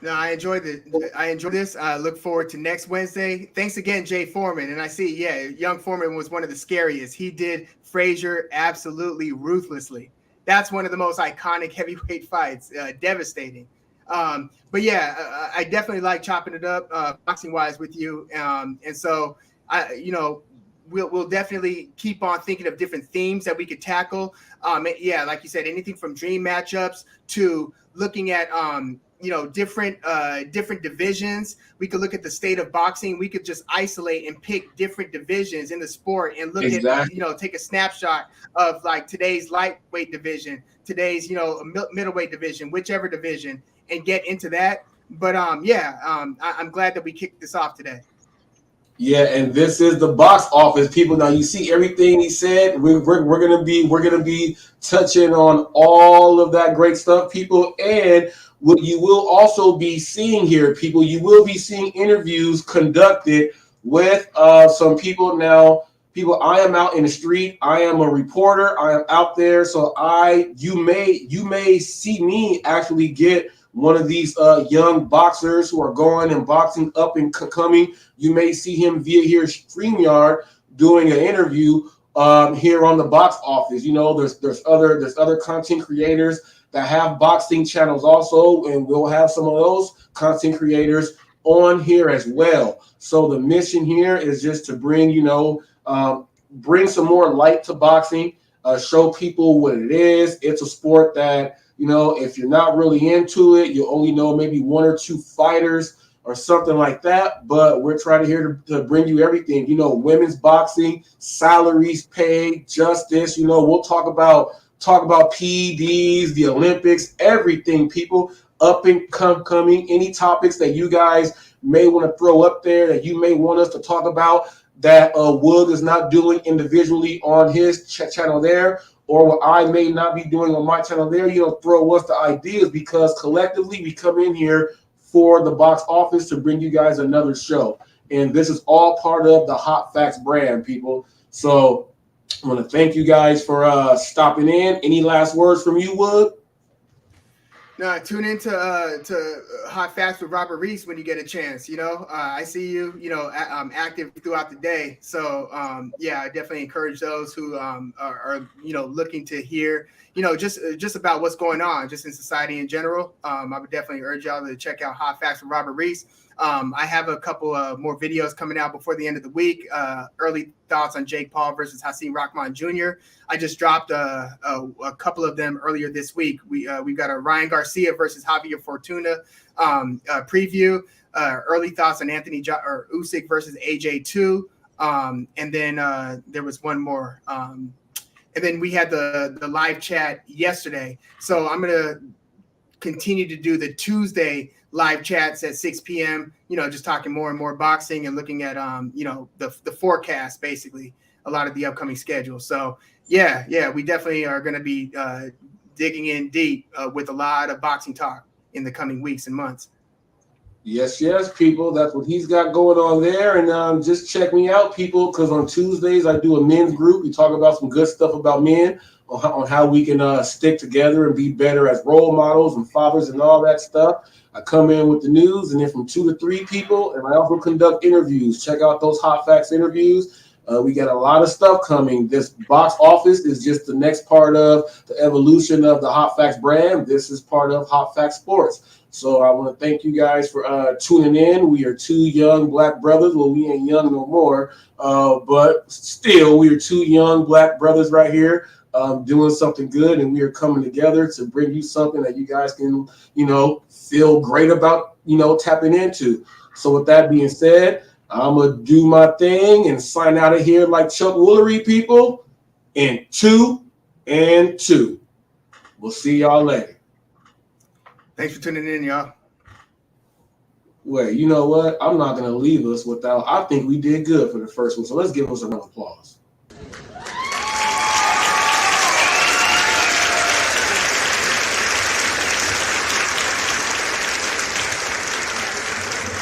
No, I enjoyed it. I enjoyed this. I look forward to next Wednesday. Thanks again, Jay Foreman. And I see, yeah, young Foreman was one of the scariest. He did Frazier absolutely ruthlessly. That's one of the most iconic heavyweight fights. Devastating. But yeah, I definitely like chopping it up boxing wise with you. And so we'll definitely keep on thinking of different themes that we could tackle. Yeah, like you said, anything from dream matchups to looking at different divisions. We could look at the state of boxing. We could just isolate and pick different divisions in the sport and look Exactly. at take a snapshot of like today's lightweight division, today's middleweight division, whichever division, and get into that. But I'm glad that we kicked this off today. Yeah, and this is the box office, people. Now you see everything he said. We're gonna be touching on all of that great stuff, people. And what you will also be seeing here, people, you will be seeing interviews conducted with some people. Now, people, I am out in the street. I am a reporter. I am out there, so you may see me actually get one of these young boxers who are going and boxing up and coming. You may see him via here StreamYard doing an interview here on the box office. There's other content creators that have boxing channels also, and we'll have some of those content creators on here as well. So the mission here is just to bring some more light to boxing, show people what it is. It's a sport that, if you're not really into it, you only know maybe one or two fighters or something like that. But we're trying to bring you everything. Women's boxing, salaries paid, justice. We'll talk about PEDs, the Olympics, everything. People up and coming. Any topics that you guys may want to throw up there that you may want us to talk about that Wood is not doing individually on his channel there, or what I may not be doing on my channel there, throw us the ideas, because collectively we come in here for the box office to bring you guys another show. And this is all part of the Hot Facts brand, people. So I want to thank you guys for stopping in. Any last words from you, Wood? No, tune into to Hot Facts with Robert Reese when you get a chance. I see you, active throughout the day. So I definitely encourage those who are looking to hear, just about what's going on just in society in general. I would definitely urge y'all to check out Hot Facts with Robert Reese. I have a couple of more videos coming out before the end of the week. Early thoughts on Jake Paul versus Hasim Rahman Jr. I just dropped a couple of them earlier this week. We've got a Ryan Garcia versus Javier Fortuna preview. Early thoughts on Usyk versus AJ2. And then there was one more. And then we had the live chat yesterday. So I'm gonna continue to do the Tuesday live chats at 6 p.m. Just talking more and more boxing and looking at the forecast, basically a lot of the upcoming schedule. So yeah, we definitely are going to be digging in deep with a lot of boxing talk in the coming weeks and months. Yes, people. That's what he's got going on there. And just check me out, people, because on Tuesdays I do a men's group. We talk about some good stuff about men, on how we can stick together and be better as role models and fathers and all that stuff. I come in with the news, and then from 2 to 3 people, and I also conduct interviews. Check out those Hot Facts interviews. We got a lot of stuff coming. This box office is just the next part of the evolution of the Hot Facts brand. This is part of Hot Facts Sports. So I want to thank you guys for tuning in. We are 2 young black brothers. Well, we ain't young no more, but still, we are 2 young black brothers right here doing something good, and we are coming together to bring you something that you guys can, feel great about, tapping into. So with that being said, I'm going to do my thing and sign out of here like Chuck Woolery, people, in 2 and 2. We'll see y'all later. Thanks for tuning in, y'all. Wait, you know what? I'm not going to leave us without, I think we did good for the first one. So let's give us a round of applause.